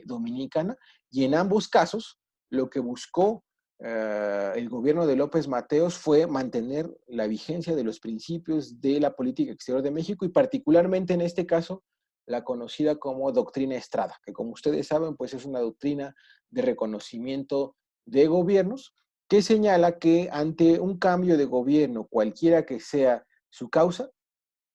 Speaker 1: Dominicana, y en ambos casos lo que buscó el gobierno de López Mateos fue mantener la vigencia de los principios de la política exterior de México y particularmente en este caso la conocida como doctrina Estrada, que como ustedes saben pues es una doctrina de reconocimiento de gobiernos que señala que ante un cambio de gobierno, cualquiera que sea su causa,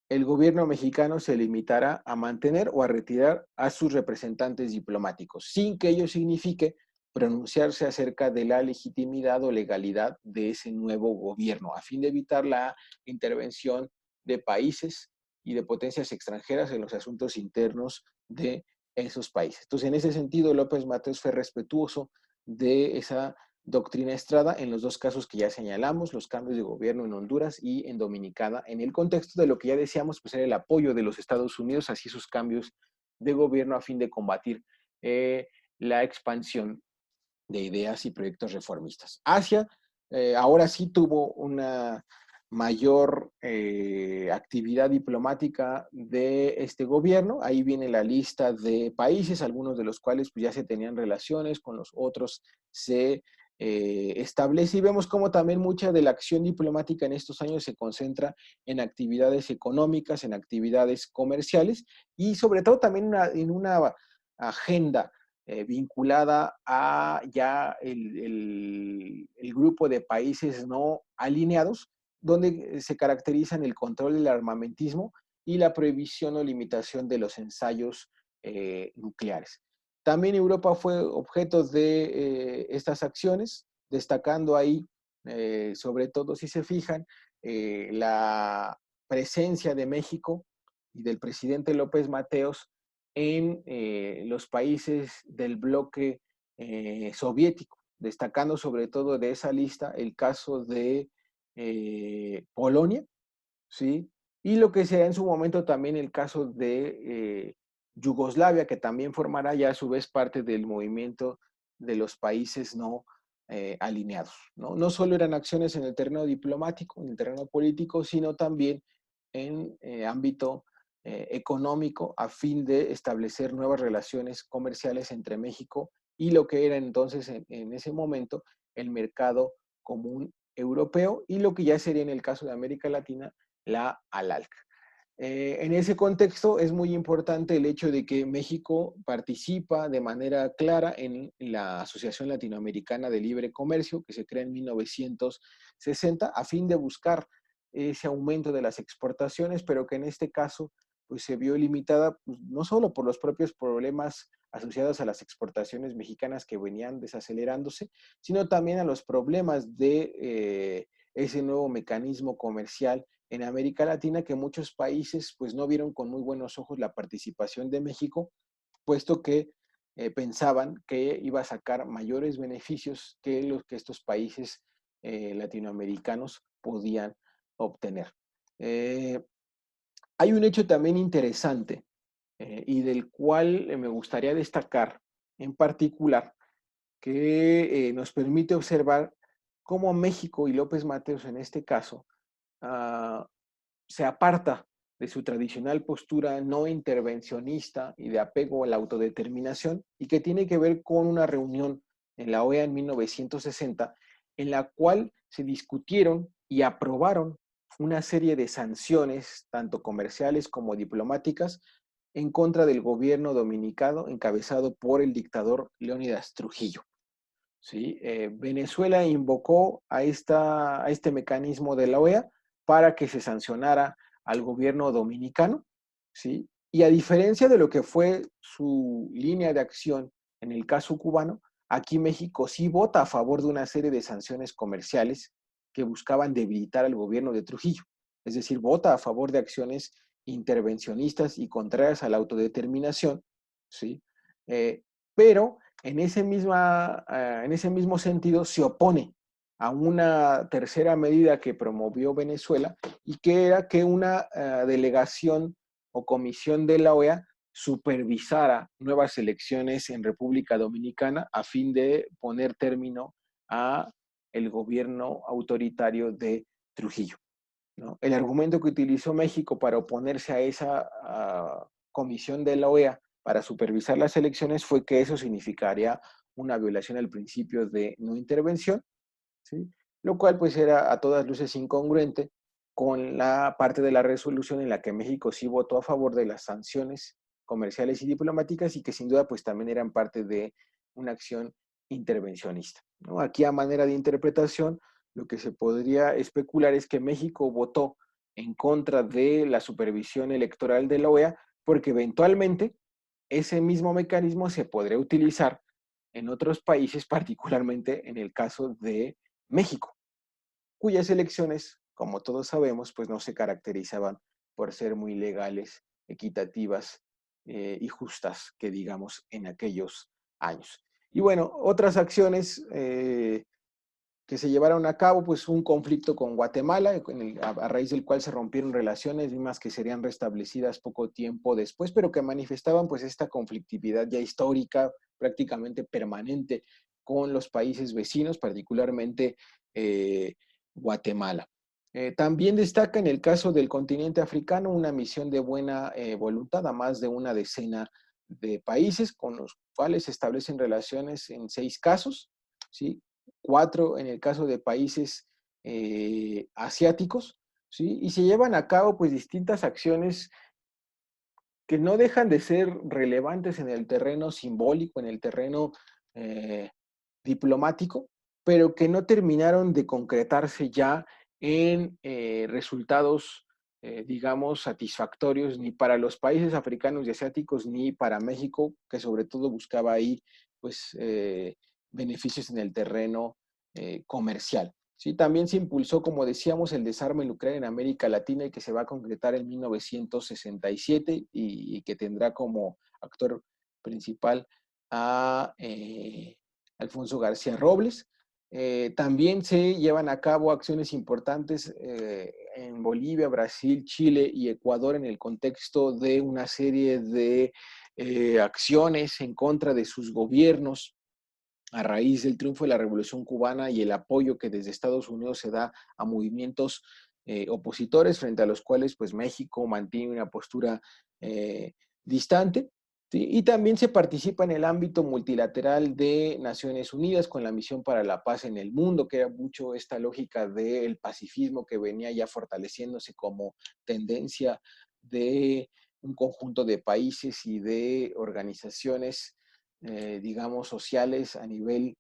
Speaker 1: el gobierno mexicano se limitará a mantener o a retirar a sus representantes diplomáticos, sin que ello signifique pronunciarse acerca de la legitimidad o legalidad de ese nuevo gobierno, a fin de evitar la intervención de países y de potencias extranjeras en los asuntos internos de esos países. Entonces, en ese sentido, López Mateos fue respetuoso de esa doctrina Estrada en los dos casos que ya señalamos, los cambios de gobierno en Honduras y en Dominicana, en el contexto de lo que ya decíamos, pues era el apoyo de los Estados Unidos hacia esos cambios de gobierno a fin de combatir la expansión de ideas y proyectos reformistas. Asia ahora sí tuvo una mayor actividad diplomática de este gobierno. Ahí viene la lista de países, algunos de los cuales pues, ya se tenían relaciones, con los otros se establece y vemos cómo también mucha de la acción diplomática en estos años se concentra en actividades económicas, en actividades comerciales y sobre todo también en una agenda vinculada a ya el grupo de países no alineados, donde se caracterizan el control del armamentismo y la prohibición o limitación de los ensayos nucleares. También Europa fue objeto de estas acciones, destacando ahí, sobre todo si se fijan, la presencia de México y del presidente López Mateos en los países del bloque soviético, destacando sobre todo de esa lista el caso de Polonia, ¿sí? Y lo que será en su momento también el caso de Yugoslavia, que también formará ya a su vez parte del movimiento de los países no alineados, ¿no? No solo eran acciones en el terreno diplomático, en el terreno político, sino también en ámbito económico a fin de establecer nuevas relaciones comerciales entre México y lo que era entonces en ese momento el mercado común europeo y lo que ya sería en el caso de América Latina la ALALC. En ese contexto es muy importante el hecho de que México participa de manera clara en la Asociación Latinoamericana de Libre Comercio, que se crea en 1960, a fin de buscar ese aumento de las exportaciones, pero que en este caso pues, se vio limitada pues, no solo por los propios problemas asociados a las exportaciones mexicanas que venían desacelerándose, sino también a los problemas de ese nuevo mecanismo comercial en América Latina que muchos países pues no vieron con muy buenos ojos la participación de México, puesto que pensaban que iba a sacar mayores beneficios que los que estos países latinoamericanos podían obtener. Hay un hecho también interesante y del cual me gustaría destacar en particular que nos permite observar cómo México y López Mateos en este caso ah, se aparta de su tradicional postura no intervencionista y de apego a la autodeterminación, y que tiene que ver con una reunión en la OEA en 1960, en la cual se discutieron y aprobaron una serie de sanciones, tanto comerciales como diplomáticas, en contra del gobierno dominicano encabezado por el dictador Leónidas Trujillo. ¿Sí? Venezuela invocó a este mecanismo de la OEA para que se sancionara al gobierno dominicano, ¿sí? Y a diferencia de lo que fue su línea de acción en el caso cubano, aquí México sí vota a favor de una serie de sanciones comerciales que buscaban debilitar al gobierno de Trujillo. Es decir, vota a favor de acciones intervencionistas y contrarias a la autodeterminación, ¿sí? Eh, pero en ese mismo sentido se opone a una tercera medida que promovió Venezuela, y que era que una delegación o comisión de la OEA supervisara nuevas elecciones en República Dominicana a fin de poner término a el gobierno autoritario de Trujillo, ¿no? El argumento que utilizó México para oponerse a esa comisión de la OEA para supervisar las elecciones fue que eso significaría una violación al principio de no intervención, ¿sí? Lo cual pues era a todas luces incongruente con la parte de la resolución en la que México sí votó a favor de las sanciones comerciales y diplomáticas, y que sin duda pues también eran parte de una acción intervencionista, ¿no? Aquí, a manera de interpretación, lo que se podría especular es que México votó en contra de la supervisión electoral de la OEA porque eventualmente ese mismo mecanismo se podría utilizar en otros países, particularmente en el caso de México, cuyas elecciones, como todos sabemos, pues no se caracterizaban por ser muy legales, equitativas y justas, que digamos, en aquellos años. Y bueno, otras acciones que se llevaron a cabo, pues un conflicto con Guatemala, a raíz del cual se rompieron relaciones, mismas que serían restablecidas poco tiempo después, pero que manifestaban pues esta conflictividad ya histórica, prácticamente permanente, con los países vecinos, particularmente Guatemala. También destaca en el caso del continente africano una misión de buena voluntad a más de una decena de países, con los cuales se establecen relaciones en 6 casos, ¿sí? 4 en el caso de países asiáticos, ¿sí? Y se llevan a cabo pues distintas acciones que no dejan de ser relevantes en el terreno simbólico, en el terreno eh, diplomático, pero que no terminaron de concretarse ya en resultados, digamos, satisfactorios ni para los países africanos y asiáticos, ni para México, que sobre todo buscaba ahí, pues, beneficios en el terreno comercial. Sí, también se impulsó, como decíamos, el desarme nuclear en América Latina, y que se va a concretar en 1967 y que tendrá como actor principal a Alfonso García Robles. También se llevan a cabo acciones importantes en Bolivia, Brasil, Chile y Ecuador en el contexto de una serie de acciones en contra de sus gobiernos a raíz del triunfo de la Revolución Cubana y el apoyo que desde Estados Unidos se da a movimientos opositores, frente a los cuales pues México mantiene una postura distante. ¿Sí? Y también se participa en el ámbito multilateral de Naciones Unidas con la Misión para la Paz en el Mundo, que era mucho esta lógica del pacifismo que venía ya fortaleciéndose como tendencia de un conjunto de países y de organizaciones digamos, sociales a nivel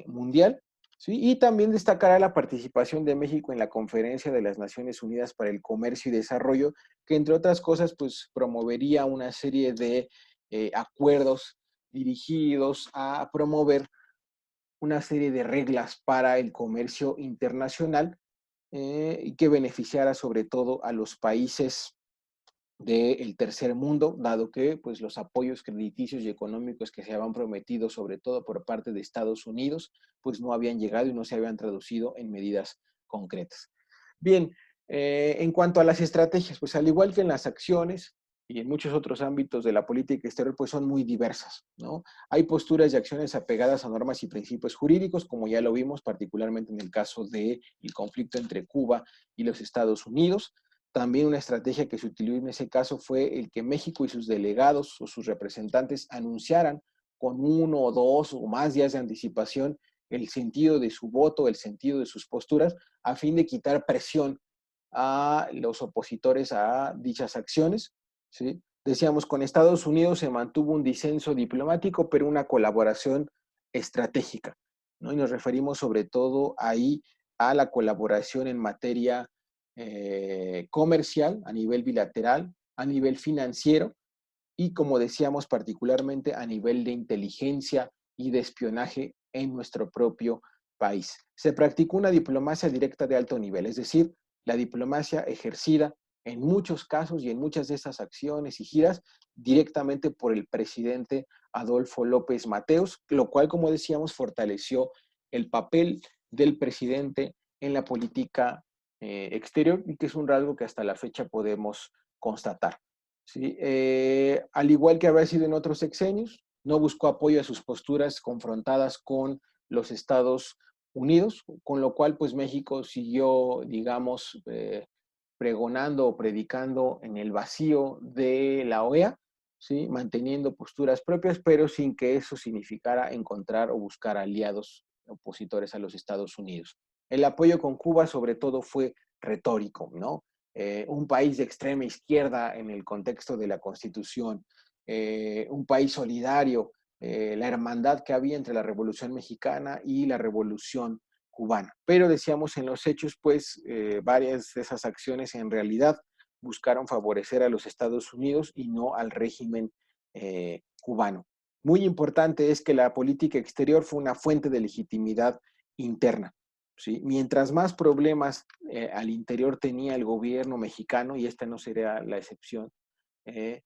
Speaker 1: mundial. ¿Sí? Y también destacará la participación de México en la Conferencia de las Naciones Unidas para el Comercio y Desarrollo, que entre otras cosas, pues promovería una serie de acuerdos dirigidos a promover una serie de reglas para el comercio internacional y que beneficiara sobre todo a los países del tercer mundo, dado que pues, los apoyos crediticios y económicos que se habían prometido, sobre todo por parte de Estados Unidos, pues no habían llegado y no se habían traducido en medidas concretas. Bien, en cuanto a las estrategias, pues al igual que en las acciones, y en muchos otros ámbitos de la política exterior, pues son muy diversas, ¿no? Hay posturas y acciones apegadas a normas y principios jurídicos, como ya lo vimos particularmente en el caso del conflicto entre Cuba y los Estados Unidos. También una estrategia que se utilizó en ese caso fue el que México y sus delegados o sus representantes anunciaran con 1 o 2 o más días de anticipación el sentido de su voto, el sentido de sus posturas, a fin de quitar presión a los opositores a dichas acciones, ¿sí? Decíamos, con Estados Unidos se mantuvo un disenso diplomático, pero una colaboración estratégica, ¿no? Y nos referimos sobre todo ahí a la colaboración en materia comercial, a nivel bilateral, a nivel financiero y, como decíamos, particularmente a nivel de inteligencia y de espionaje en nuestro propio país. Se practicó una diplomacia directa de alto nivel, es decir, la diplomacia ejercida en muchos casos y en muchas de estas acciones y giras directamente por el presidente Adolfo López Mateos, lo cual, como decíamos, fortaleció el papel del presidente en la política exterior y que es un rasgo que hasta la fecha podemos constatar. ¿Sí? Al igual que había sido en otros sexenios, no buscó apoyo a sus posturas confrontadas con los Estados Unidos, con lo cual pues México siguió, digamos, pregonando o predicando en el vacío de la OEA, ¿sí? Manteniendo posturas propias, pero sin que eso significara encontrar o buscar aliados opositores a los Estados Unidos. El apoyo con Cuba sobre todo fue retórico, ¿no? Un país de extrema izquierda en el contexto de la Constitución, un país solidario, la hermandad que había entre la Revolución Mexicana y la Revolución Cubana. Pero decíamos en los hechos, pues varias de esas acciones en realidad buscaron favorecer a los Estados Unidos y no al régimen cubano. Muy importante es que la política exterior fue una fuente de legitimidad interna. ¿Sí? Mientras más problemas al interior tenía el gobierno mexicano, y esta no sería la excepción, eh,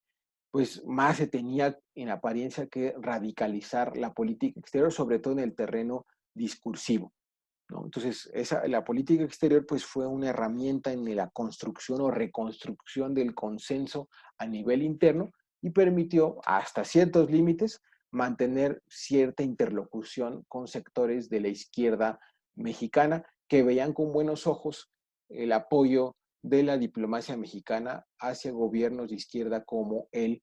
Speaker 1: pues más se tenía en apariencia que radicalizar la política exterior, sobre todo en el terreno discursivo, ¿no? Entonces, la política exterior pues fue una herramienta en la construcción o reconstrucción del consenso a nivel interno y permitió hasta ciertos límites mantener cierta interlocución con sectores de la izquierda mexicana que veían con buenos ojos el apoyo de la diplomacia mexicana hacia gobiernos de izquierda como el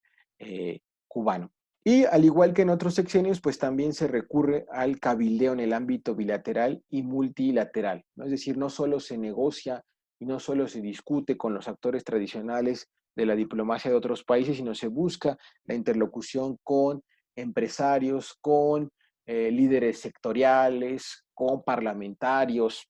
Speaker 1: cubano. Y al igual que en otros sexenios, pues también se recurre al cabildeo en el ámbito bilateral y multilateral, ¿no? Es decir, no solo se negocia y no solo se discute con los actores tradicionales de la diplomacia de otros países, sino se busca la interlocución con empresarios, con líderes sectoriales, con parlamentarios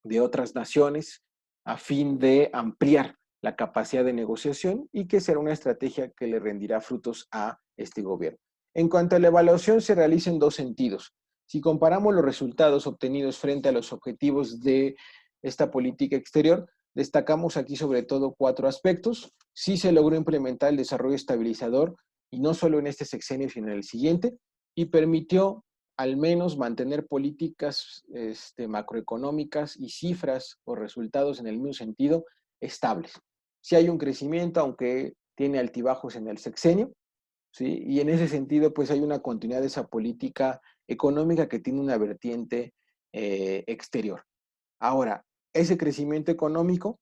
Speaker 1: de otras naciones, a fin de ampliar la capacidad de negociación y que será una estrategia que le rendirá frutos a este gobierno. En cuanto a la evaluación, se realiza en dos sentidos. Si comparamos los resultados obtenidos frente a los objetivos de esta política exterior, destacamos aquí sobre todo 4 aspectos. Sí se logró implementar el desarrollo estabilizador, y no solo en este sexenio, sino en el siguiente, y permitió al menos mantener políticas macroeconómicas y cifras o resultados en el mismo sentido estables. Si hay un crecimiento, aunque tiene altibajos en el sexenio, ¿sí? Y en ese sentido, pues hay una continuidad de esa política económica que tiene una vertiente exterior. Ahora, ese crecimiento económico,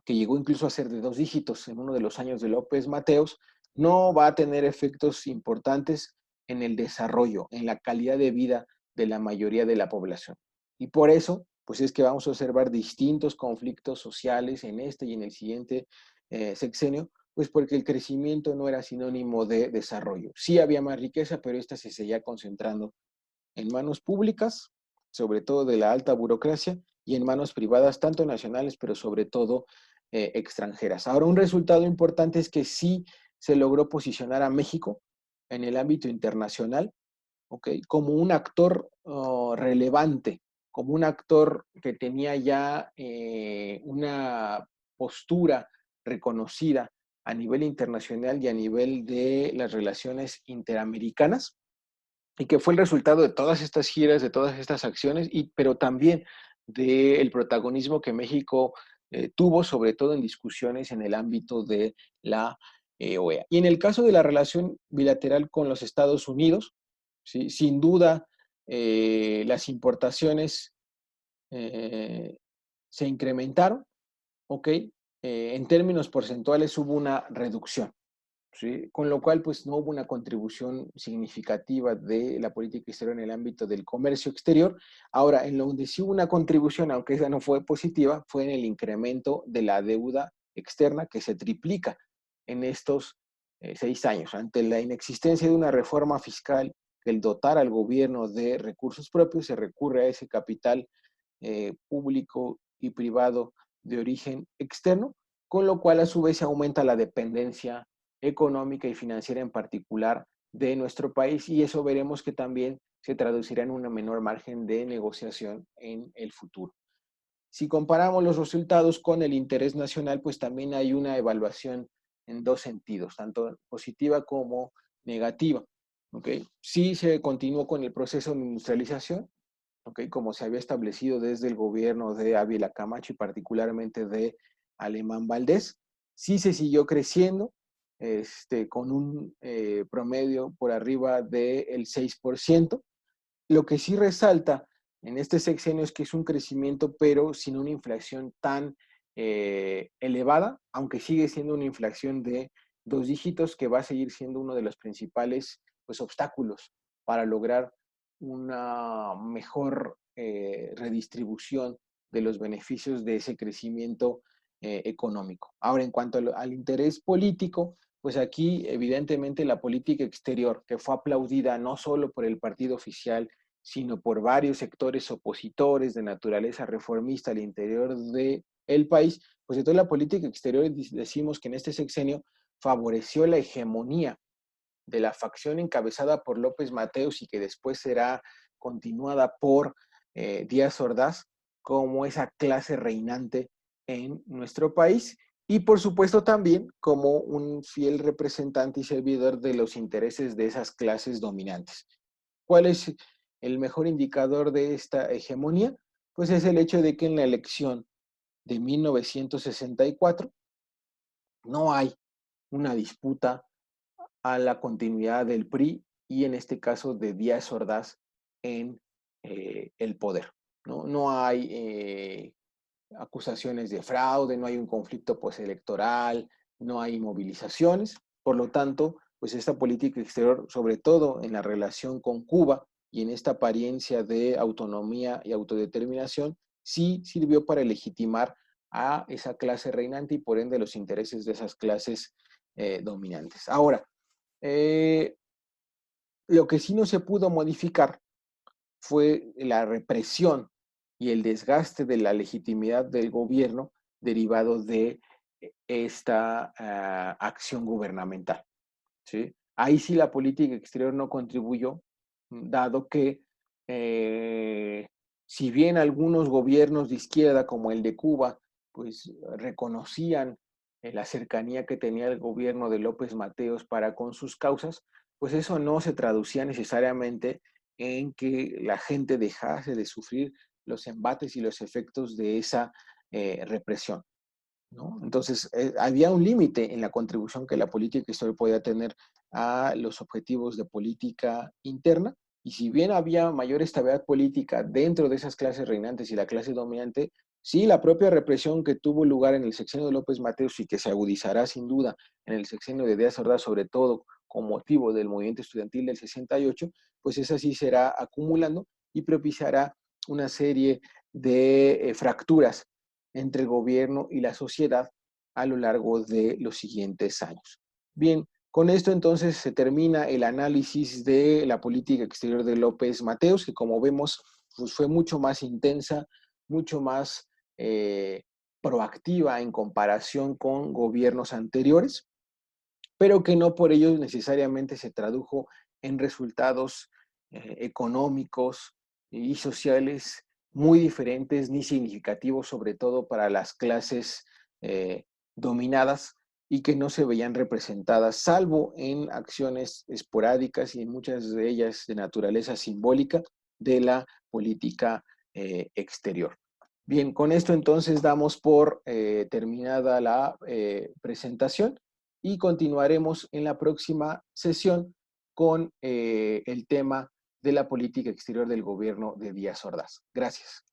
Speaker 1: que llegó incluso a ser de 2 dígitos en uno de los años de López Mateos, no va a tener efectos importantes en el desarrollo, en la calidad de vida de la mayoría de la población. Y por eso, pues es que vamos a observar distintos conflictos sociales en este y en el siguiente sexenio, pues porque el crecimiento no era sinónimo de desarrollo. Sí había más riqueza, pero esta se seguía concentrando en manos públicas, sobre todo de la alta burocracia, y en manos privadas, tanto nacionales, pero sobre todo extranjeras. Ahora, un resultado importante es que sí se logró posicionar a México en el ámbito internacional, ¿ok? Como un actor relevante, como un actor que tenía ya una postura reconocida a nivel internacional y a nivel de las relaciones interamericanas, y que fue el resultado de todas estas giras, de todas estas acciones, pero también del protagonismo que México tuvo, sobre todo en discusiones en el ámbito de la OEA. Y en el caso de la relación bilateral con los Estados Unidos, ¿sí? Sin duda, las importaciones se incrementaron, ¿ok? En términos porcentuales hubo una reducción, ¿sí? Con lo cual, pues no hubo una contribución significativa de la política exterior en el ámbito del comercio exterior. Ahora, en donde sí hubo una contribución, aunque esa no fue positiva, fue en el incremento de la deuda externa que se triplica en estos 6 años. Ante la inexistencia de una reforma fiscal que el dotar al gobierno de recursos propios, se recurre a ese capital público y privado de origen externo, con lo cual a su vez se aumenta la dependencia económica y financiera en particular de nuestro país, y eso veremos que también se traducirá en una menor margen de negociación en el futuro. Si comparamos los resultados con el interés nacional, pues también hay una evaluación en dos sentidos, tanto positiva como negativa. ¿Okay? Sí se continuó con el proceso de industrialización, ¿okay? Como se había establecido desde el gobierno de Ávila Camacho y particularmente de Alemán Valdés. Sí se siguió creciendo, con un promedio por arriba del 6%. Lo que sí resalta en este sexenio es que es un crecimiento, pero sin una inflación tan elevada, aunque sigue siendo una inflación de 2 dígitos, que va a seguir siendo uno de los principales, pues, obstáculos para lograr una mejor redistribución de los beneficios de ese crecimiento económico. Ahora, en cuanto al interés político, pues aquí evidentemente la política exterior, que fue aplaudida no solo por el partido oficial, sino por varios sectores opositores de naturaleza reformista al interior del país, pues entonces la política exterior decimos que en este sexenio favoreció la hegemonía de la facción encabezada por López Mateos y que después será continuada por Díaz Ordaz como esa clase reinante en nuestro país, y por supuesto también como un fiel representante y servidor de los intereses de esas clases dominantes. ¿Cuál es el mejor indicador de esta hegemonía? Pues es el hecho de que en la elección de 1964 no hay una disputa a la continuidad del PRI y en este caso de Díaz Ordaz en el poder. No hay acusaciones de fraude, no hay un conflicto postelectoral, no hay movilizaciones. Por lo tanto, pues esta política exterior, sobre todo en la relación con Cuba y en esta apariencia de autonomía y autodeterminación, sí sirvió para legitimar a esa clase reinante y por ende los intereses de esas clases dominantes. Ahora, eh, lo que sí no se pudo modificar fue la represión y el desgaste de la legitimidad del gobierno derivado de esta acción gubernamental, ¿sí? Ahí sí la política exterior no contribuyó, dado que si bien algunos gobiernos de izquierda, como el de Cuba, pues reconocían la cercanía que tenía el gobierno de López Mateos para con sus causas, pues eso no se traducía necesariamente en que la gente dejase de sufrir los embates y los efectos de esa represión, ¿no? Entonces, había un límite en la contribución que la política exterior podía tener a los objetivos de política interna, y si bien había mayor estabilidad política dentro de esas clases reinantes y la clase dominante, sí, la propia represión que tuvo lugar en el sexenio de López Mateos y que se agudizará sin duda en el sexenio de Díaz Ordaz, sobre todo con motivo del movimiento estudiantil del 68, pues esa sí será acumulando y propiciará una serie de fracturas entre el gobierno y la sociedad a lo largo de los siguientes años. Bien, con esto entonces se termina el análisis de la política exterior de López Mateos, que como vemos pues fue mucho más intensa, mucho más proactiva en comparación con gobiernos anteriores, pero que no por ello necesariamente se tradujo en resultados económicos y sociales muy diferentes ni significativos, sobre todo para las clases dominadas, y que no se veían representadas, salvo en acciones esporádicas y en muchas de ellas de naturaleza simbólica de la política exterior. Bien, con esto entonces damos por terminada la presentación y continuaremos en la próxima sesión con el tema de la política exterior del gobierno de Díaz Ordaz. Gracias.